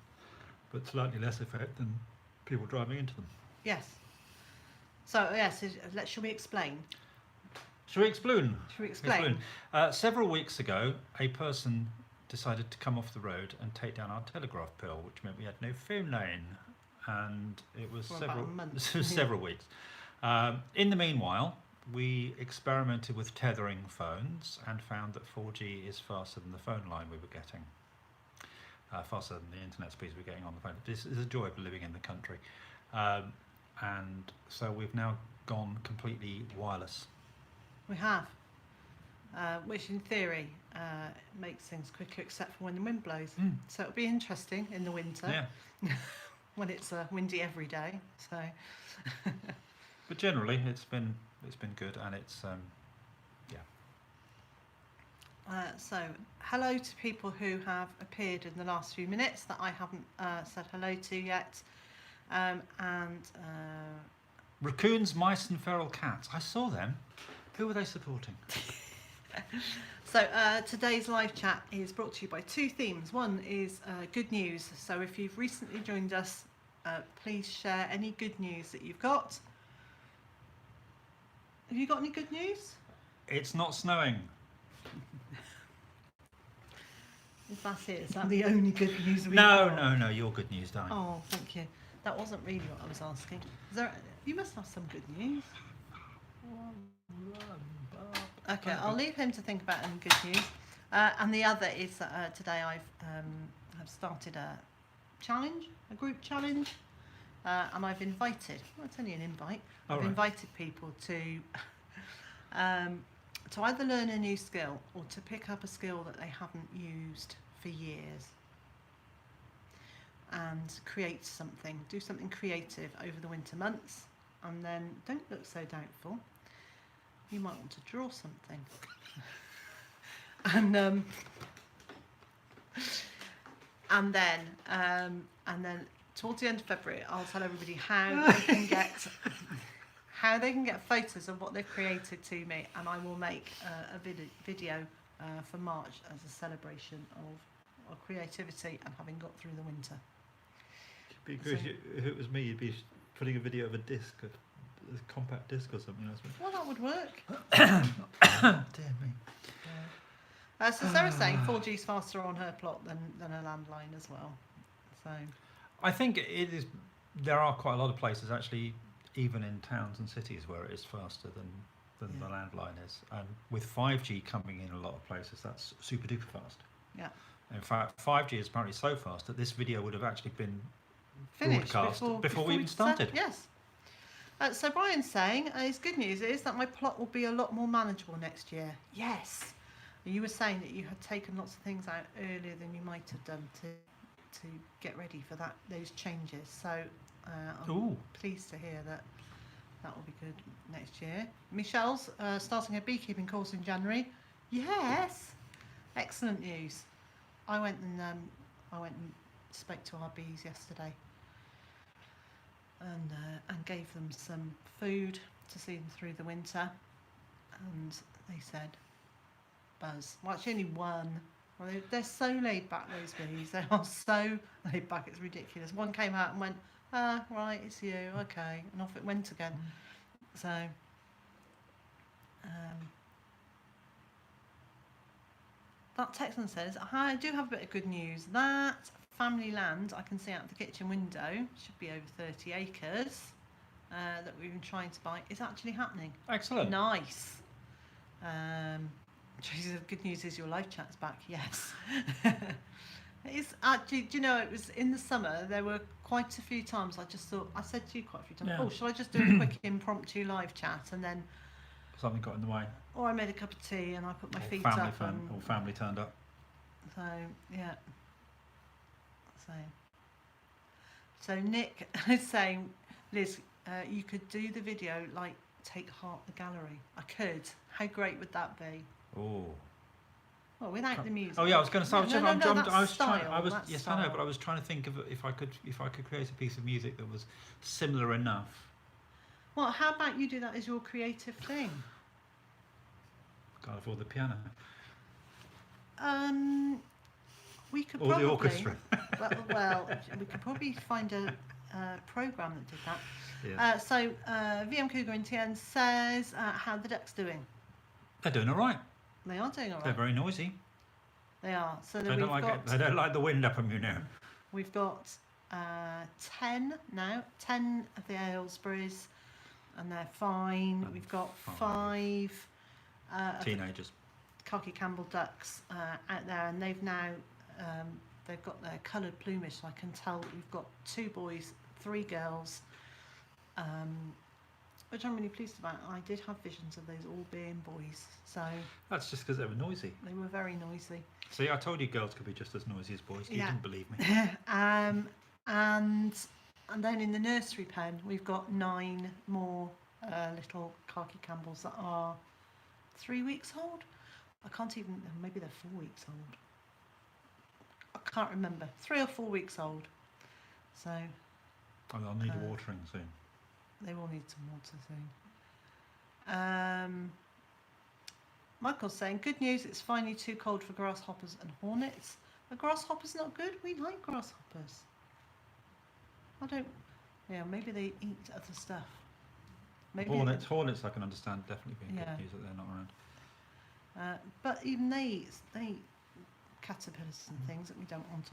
but slightly less effect than people driving into them. Yes. So yes, shall we explain? Shall we explain? Shall we explain? Several weeks ago, a person decided to come off the road and take down our telegraph pole, which meant we had no phone line, and it was several weeks. In the meanwhile, we experimented with tethering phones and found that 4G is faster than the phone line we were getting, faster than the internet speeds we're getting on the phone. This is a joy of living in the country, and so we've now gone completely wireless. We have, which in theory makes things quicker, except for when the wind blows. So it'll be interesting in the winter, when it's windy every day. So, but generally, it's been good, and it's so hello to people who have appeared in the last few minutes that I haven't said hello to yet, and raccoons, mice, and feral cats. I saw them. Who were they supporting? So today's live chat is brought to you by 2 themes. One is good news. So if you've recently joined us, please share any good news that you've got. Have you got any good news? It's not snowing. If that's it, is that the only good news we've No, got? no, you're good news, darling. Oh, thank you. That wasn't really what I was asking. You must have some good news. Okay, I'll leave him to think about any good news. And the other is that today I've started a challenge, a group challenge, and I've invited. Well, it's only an invite. I've invited people to either learn a new skill or to pick up a skill that they haven't used for years. and create something, do something creative over the winter months, and then don't look so doubtful. You might want to draw something. and then towards the end of February, I'll tell everybody how they can get photos of what they've created to me, and I will make a video for March as a celebration of creativity and having got through the winter. Be good. If it was me, you'd be putting a video of a disc, a compact disc or something. Well, that would work. Dear me. So Sarah's saying 4G is faster on her plot than a landline as well. So I think it is. There are quite a lot of places actually, even in towns and cities, where it is faster than the landline is. And with 5G coming in a lot of places, that's super duper fast. Yeah. In fact, 5G is apparently so fast that this video would have actually been finished broadcast before we even started. Yes. So Brian's saying his good news is that my plot will be a lot more manageable next year. Yes. You were saying that you had taken lots of things out earlier than you might have done to get ready for those changes. So I'm pleased to hear that will be good next year. Michelle's starting her beekeeping course in January. Yes. Excellent news. I went and spoke to our bees yesterday and gave them some food to see them through the winter, and they said buzz. Well, actually only one. Well, they're so laid back, those bees. They are so laid back, it's ridiculous. One came out and went, right, it's you, okay, and off it went again. So that Texan says, I do have a bit of good news. That family land I can see out the kitchen window, should be over 30 acres, that we've been trying to buy, is actually happening. Excellent. Nice. Tracy said, good news is your live chat's back. Yes. It's actually, do you know, it was in the summer, there were quite a few times I just thought, I said to you quite a few times, shall I just do a quick impromptu live chat, and then something got in the way, or I made a cup of tea and I put my feet up, or family turned up. So yeah. So Nick is saying, Liz, you could do the video like Take Heart the Gallery. I could. How great would that be? Oh. Well, without the music. Oh yeah, I was going to say. I was trying to think of if I could create a piece of music that was similar enough. Well, how about you do that as your creative thing? Can't afford the piano. We could or probably, the orchestra. well, we could probably find a program that did that. Yeah. So VM Cougar in TN says, how are the ducks doing? They're doing all right. They are doing all right. They're very noisy. They are. So they don't like the wind up them, you know. We've got 10 now, 10 of the Aylesburys, and they're fine. We've got 5 teenagers. Khaki Campbell ducks out there, and they've now they've got their coloured plumage, so I can tell that we've got 2 boys, 3 girls, which I'm really pleased about. I did have visions of those all being boys, so that's just because they were noisy. They were very noisy. See, I told you girls could be just as noisy as boys. You didn't believe me. And then in the nursery pen, we've got 9 more little Khaki Campbells that are 3 weeks old. I can't even, maybe they're 4 weeks old. I can't remember. 3 or 4 weeks old. So. I'll need watering soon. They will need some water soon. Michael's saying, good news, it's finally too cold for grasshoppers and hornets. Are grasshoppers not good? We like grasshoppers. Maybe they eat other stuff. Maybe hornets I can understand definitely being good news that they're not around. But even they eat caterpillars and things that we don't want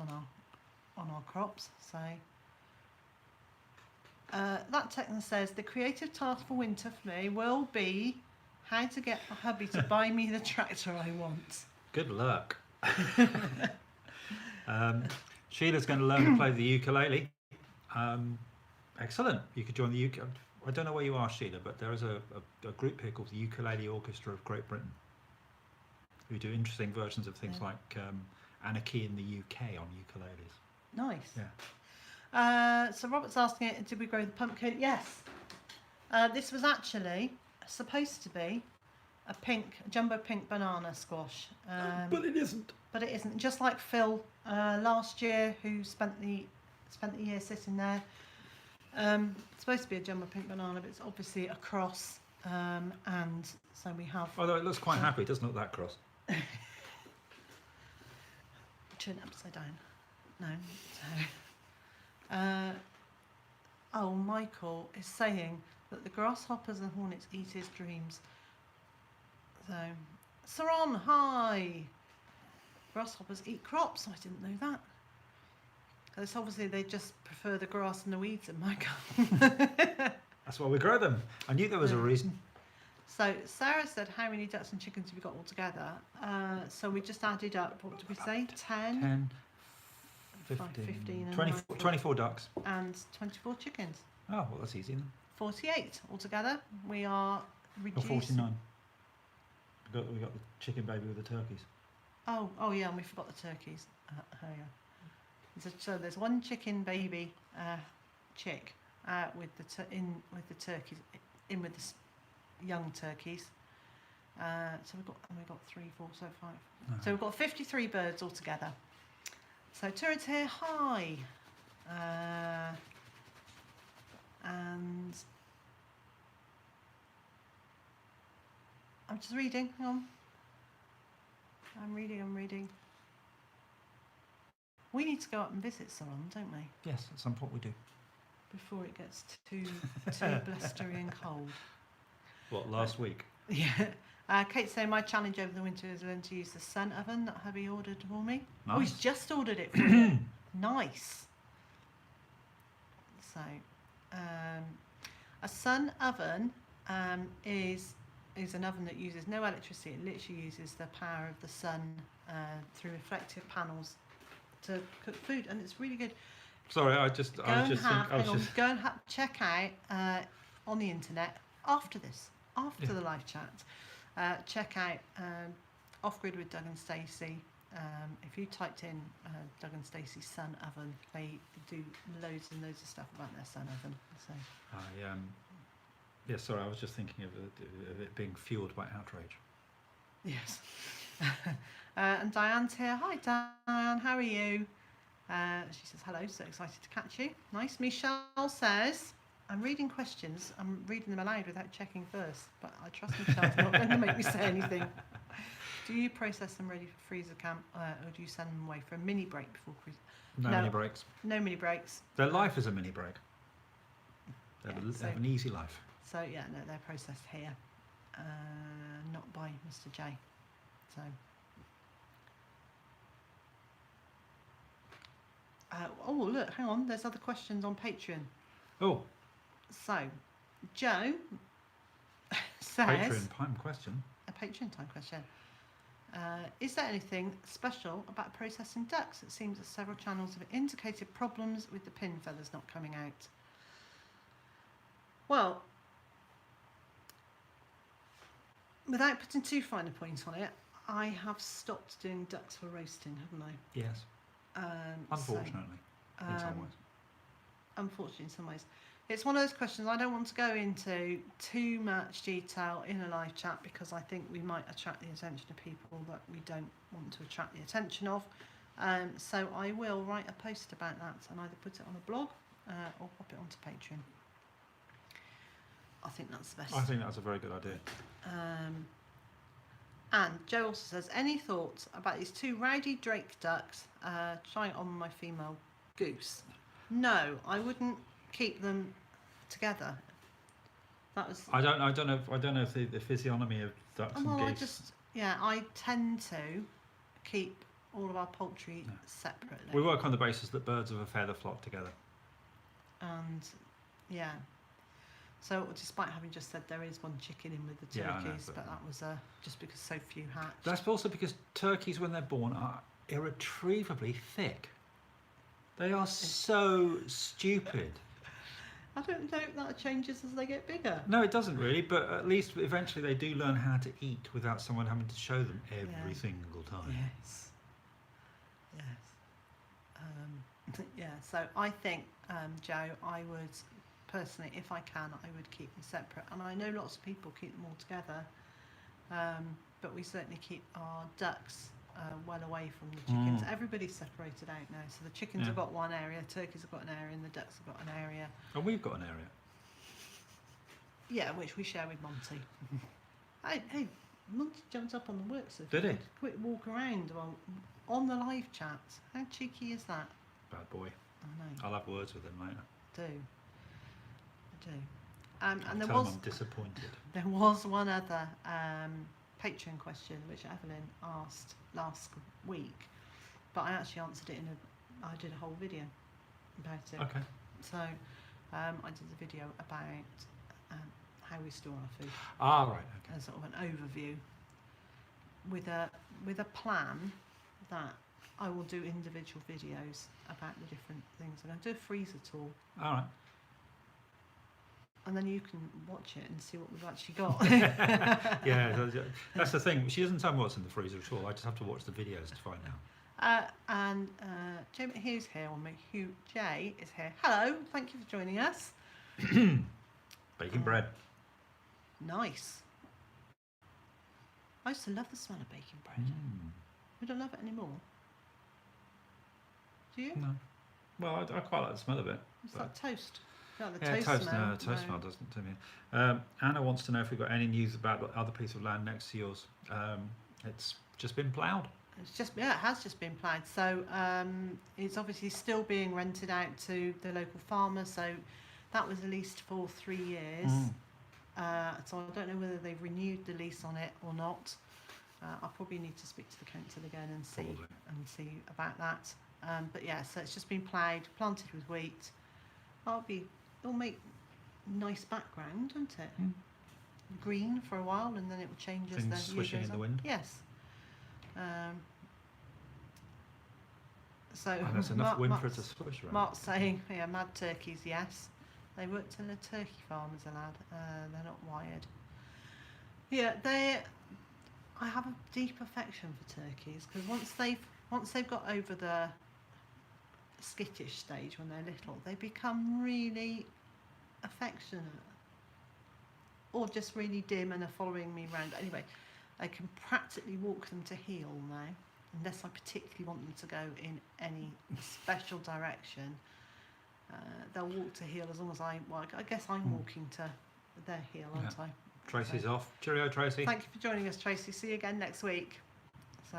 on our crops. So that Techno says the creative task for winter for me will be how to get my hubby to buy me the tractor I want. Good luck. Sheila's going to learn to play the ukulele. Excellent. You could join the ukulele. I don't know where you are, Sheila, but there is a group here called the Ukulele Orchestra of Great Britain, who do interesting versions of things like Anarchy in the UK on ukuleles. Nice. Yeah. So Robert's asking it, did we grow the pumpkin? Yes. This was actually supposed to be a jumbo pink banana squash. But it isn't. But it isn't. Just like Phil last year, who spent the year sitting there. It's supposed to be a jumbo pink banana, but it's obviously a cross. And so we have. Although it looks quite happy, it doesn't look that cross. Turn it upside down. No. So, Michael is saying that the grasshoppers and hornets eat his dreams. So, Saron, hi. Grasshoppers eat crops. I didn't know that. Because obviously they just prefer the grass and the weeds in my garden. That's why we grow them. I knew there was a reason. So Sarah said, how many ducks and chickens have you got all together? So we just added up, what did we say? 10? 10, 15, and 24 ducks. And 24 chickens. Oh, well, that's easy then. 48 altogether. We are Or reducing. 49. We got the chicken baby with the turkeys. Oh yeah, and we forgot the turkeys. Yeah. So there's one chicken baby chick with the turkeys in with the young turkeys. So we've got 3, 4, so 5. So we've got 53 birds altogether. So Turin's here, hi. And I'm just reading, hang on. I'm reading. We need to go up and visit Saron, don't we? Yes, at some point we do. Before it gets too blustery and cold. What, last week? Yeah. Kate's saying my challenge over the winter is learn to use the sun oven that hubby ordered for me. Nice. Oh, he's just ordered it for you. Nice. So, a sun oven is an oven that uses no electricity. It literally uses the power of the sun through reflective panels to cook food, and it's really good. Sorry, I was just Go and check out on the internet after the live chat. Check out Off Grid with Doug and Stacey. If you typed in Doug and Stacey sun oven, they do loads and loads of stuff about their sun oven. So. Yeah, sorry, I was just thinking of it being fueled by outrage. Yes. And Diane's here. Hi, Diane. How are you? She says, hello. So excited to catch you. Nice. Michelle says, I'm reading questions. I'm reading them aloud without checking first. But I trust Michelle's not going to make me say anything. Do you process them ready for freezer camp, or do you send them away for a mini break before freezer? No mini breaks. No mini breaks. Their life is a mini break. They Yeah, have an easy life. So yeah, no, they're processed here, not by Mr. J. So, oh look, hang on, there's other questions on Patreon. Oh, so Joe says Patreon time question. A Patreon time question. Is there anything special about processing ducks? It seems that several channels have indicated problems with the pin feathers not coming out. Well, without putting too fine a point on it, I have stopped doing ducks for roasting, haven't I? Yes. Unfortunately, in some ways. Unfortunately, in some ways. It's one of those questions I don't want to go into too much detail in a live chat because I think we might attract the attention of people that we don't want to attract the attention of. So I will write a post about that and either put it on a blog or pop it onto Patreon. I think that's the best. I think that's a very good idea. And Joe also says, any thoughts about these 2 rowdy Drake ducks? Trying it on my female goose. No, I wouldn't keep them together. That was. I don't know if the physiognomy of ducks and geese. I tend to keep all of our poultry separately. We work on the basis that birds of a feather flock together. And yeah. So despite having just said there is one chicken in with the turkeys, but that was just because so few hatched. That's also because turkeys, when they're born, are irretrievably thick. They are so stupid. I don't know if that changes as they get bigger. No, it doesn't really, but at least eventually they do learn how to eat without someone having to show them every single time. Yes. Yeah, so I think, Joe, I would personally, if I can, I would keep them separate. And I know lots of people keep them all together, but we certainly keep our ducks well away from the chickens. Everybody's separated out now. So the chickens have got one area, turkeys have got an area, and the ducks have got an area. And we've got an area. Yeah, which we share with Monty. Hey, Monty jumped up on the work surface. Did he? Quick walk around on the live chat. How cheeky is that? Bad boy. I know. I'll have words with him later. I do. I'll And tell him I'm disappointed. there was one other Patron question which Evelyn asked last week, but I actually answered it I did a whole video about it. Okay. So I did a video about how we store our food. Ah, right. Okay. As sort of an overview with a plan that I will do individual videos about the different things. I'm going to do a freezer tour. All right. And then you can watch it and see what we've actually got. Yeah, that's the thing. She doesn't tell me what's in the freezer at all. I just have to watch the videos to find out. And Jay Hugh's here on me. Jay is here. Hello, thank you for joining us. Baking bread. Nice. I used to love the smell of baking bread. We don't love it anymore. Do you? No. Well, I quite like the smell of it. It's like toast. Like the Yeah, toast smell. No, toast smell doesn't to me. Anna wants to know if we've got any news about the other piece of land next to yours. It's just been ploughed. It has just been ploughed. So it's obviously still being rented out to the local farmer. So that was leased for 3 years. So I don't know whether they've renewed the lease on it or not. I'll probably need to speak to the council again and see about that. But yeah, so it's just been ploughed, planted with wheat. It'll make nice background, won't it? Green for a while, and then it will change as Things the year swishing goes in on. the wind. Yes. So And there's enough wind for it to swish around. Mark's saying, yeah, mad turkeys, yes. They worked in a turkey farm as a lad. They're not wired. Yeah, I have a deep affection for turkeys because once they've got over the skittish stage when they're little, they become really affectionate, or just really dim and are following me around. Anyway, I can practically walk them to heel now, unless I particularly want them to go in any special direction. They'll walk to heel as long as I guess I'm walking to their heel, aren't I? Tracy's off. Cheerio, Tracy. Thank you for joining us, Tracy. See you again next week. So,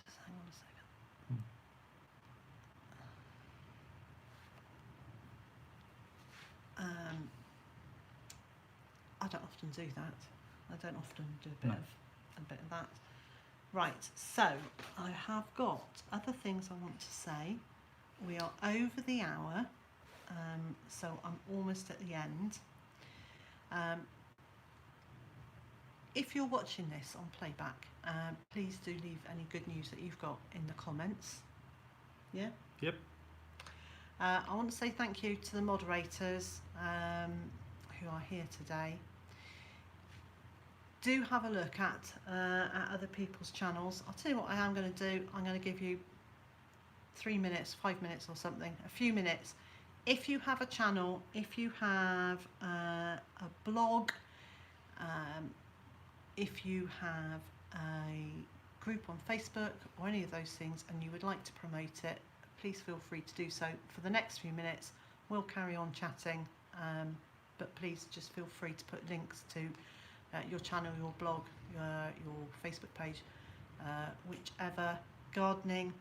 just hang on a second. I don't often do that. I don't often do a bit of that. Right, so I have got other things I want to say. We are over the hour, so I'm almost at the end. If you're watching this on playback, please do leave any good news that you've got in the comments. Yeah? Yep. I want to say thank you to the moderators who are here today. Do have a look at other people's channels. I'll tell you what I am going to do. I'm going to give you 3 minutes, 5 minutes or something, a few minutes. If you have a channel, if you have a blog, if you have a group on Facebook or any of those things and you would like to promote it, please feel free to do so. For the next few minutes, we'll carry on chatting, but please just feel free to put links to your channel, your blog, your Facebook page, whichever gardening,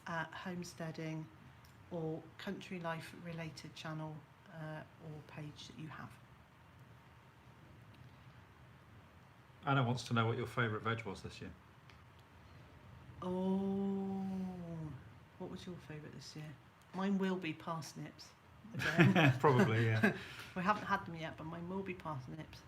homesteading or country life related channel or page that you have. Anna wants to know what your favourite veg was this year. Oh, what was your favourite this year? Mine will be parsnips. Again. Probably, yeah. We haven't had them yet, but mine will be parsnips.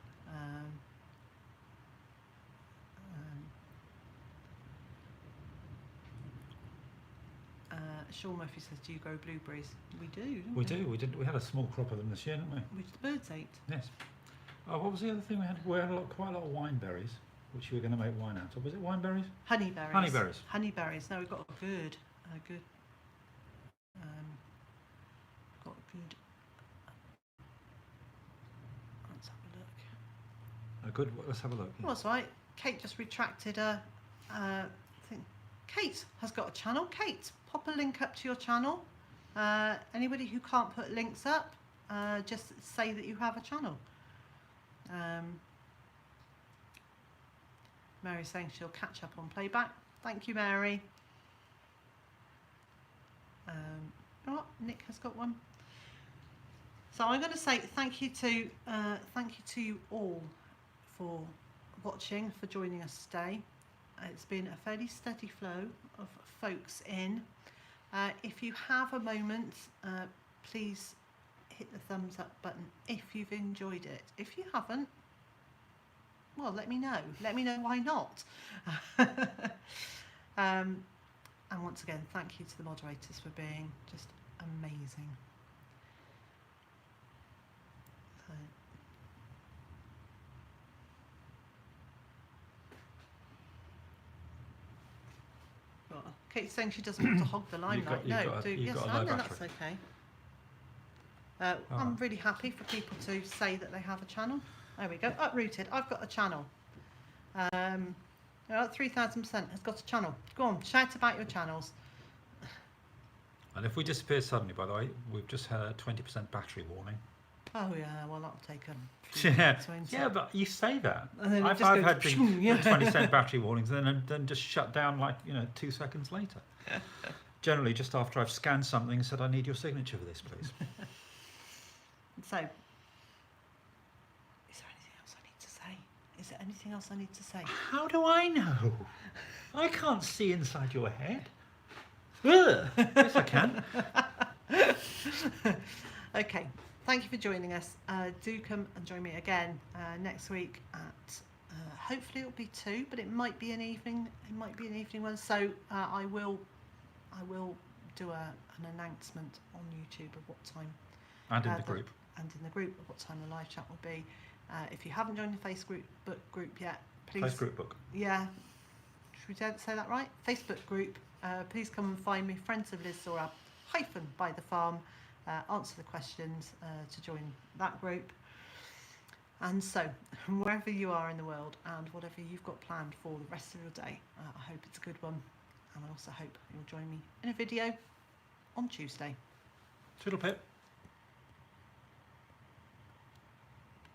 Sean Murphy says, do you grow blueberries? We do, don't we? We did. We had a small crop of them this year, didn't we? Which the birds ate. Yes. Oh, what was the other thing we had? We had quite a lot of wine berries. which you were going to make wine out of. Was it wineberries? Honeyberries. Honeyberries. Honeyberries. No, we've got a good, got a good. Let's have a look. Good. Let's have a look. Oh, that's right. Kate just retracted a thing. Kate has got a channel. Kate, pop a link up to your channel. Anybody who can't put links up, just say that you have a channel. Mary's saying she'll catch up on playback. Thank you, Mary. Oh, Nick has got one. So I'm going to say thank you to you all for watching, for joining us today. It's been a fairly steady flow of folks in. If you have a moment, please hit the thumbs up button if you've enjoyed it. If you haven't, well, let me know. Let me know why not. And once again, thank you to the moderators for being just amazing. So, well, Kate's saying she doesn't want to hog the limelight. Yes, I know that's okay. I'm really happy for people to say that they have a channel. There we go. Uprooted. I've got a channel. 3,000% has got a channel. Go on, shout about your channels. And if we disappear suddenly, by the way, we've just had a 20% battery warning. Oh yeah, well that'll take a Yeah, minutes, won't yeah, it? but you say that. I've had the 20% battery warnings and then just shut down like 2 seconds later. Generally, just after I've scanned something and said, I need your signature for this, please. So, is there anything else I need to say? Is there anything else I need to say? How do I know? I can't see inside your head. Ugh. Yes, I can. Okay, thank you for joining us. Do come and join me again next week at hopefully it'll be 2, but it might be an evening. It might be an evening one. So I will do an announcement on YouTube of what time. And in the group. And in the group of what time the live chat will be. If you haven't joined the Facebook group yet, please. Facebook book. Yeah. Should we say that right? Facebook group. Please come and find me, Friends of Liz Zorab, Byther Farm. Answer the questions to join that group. And so, wherever you are in the world and whatever you've got planned for the rest of your day, I hope it's a good one. And I also hope you'll join me in a video on Tuesday. Toodle pip.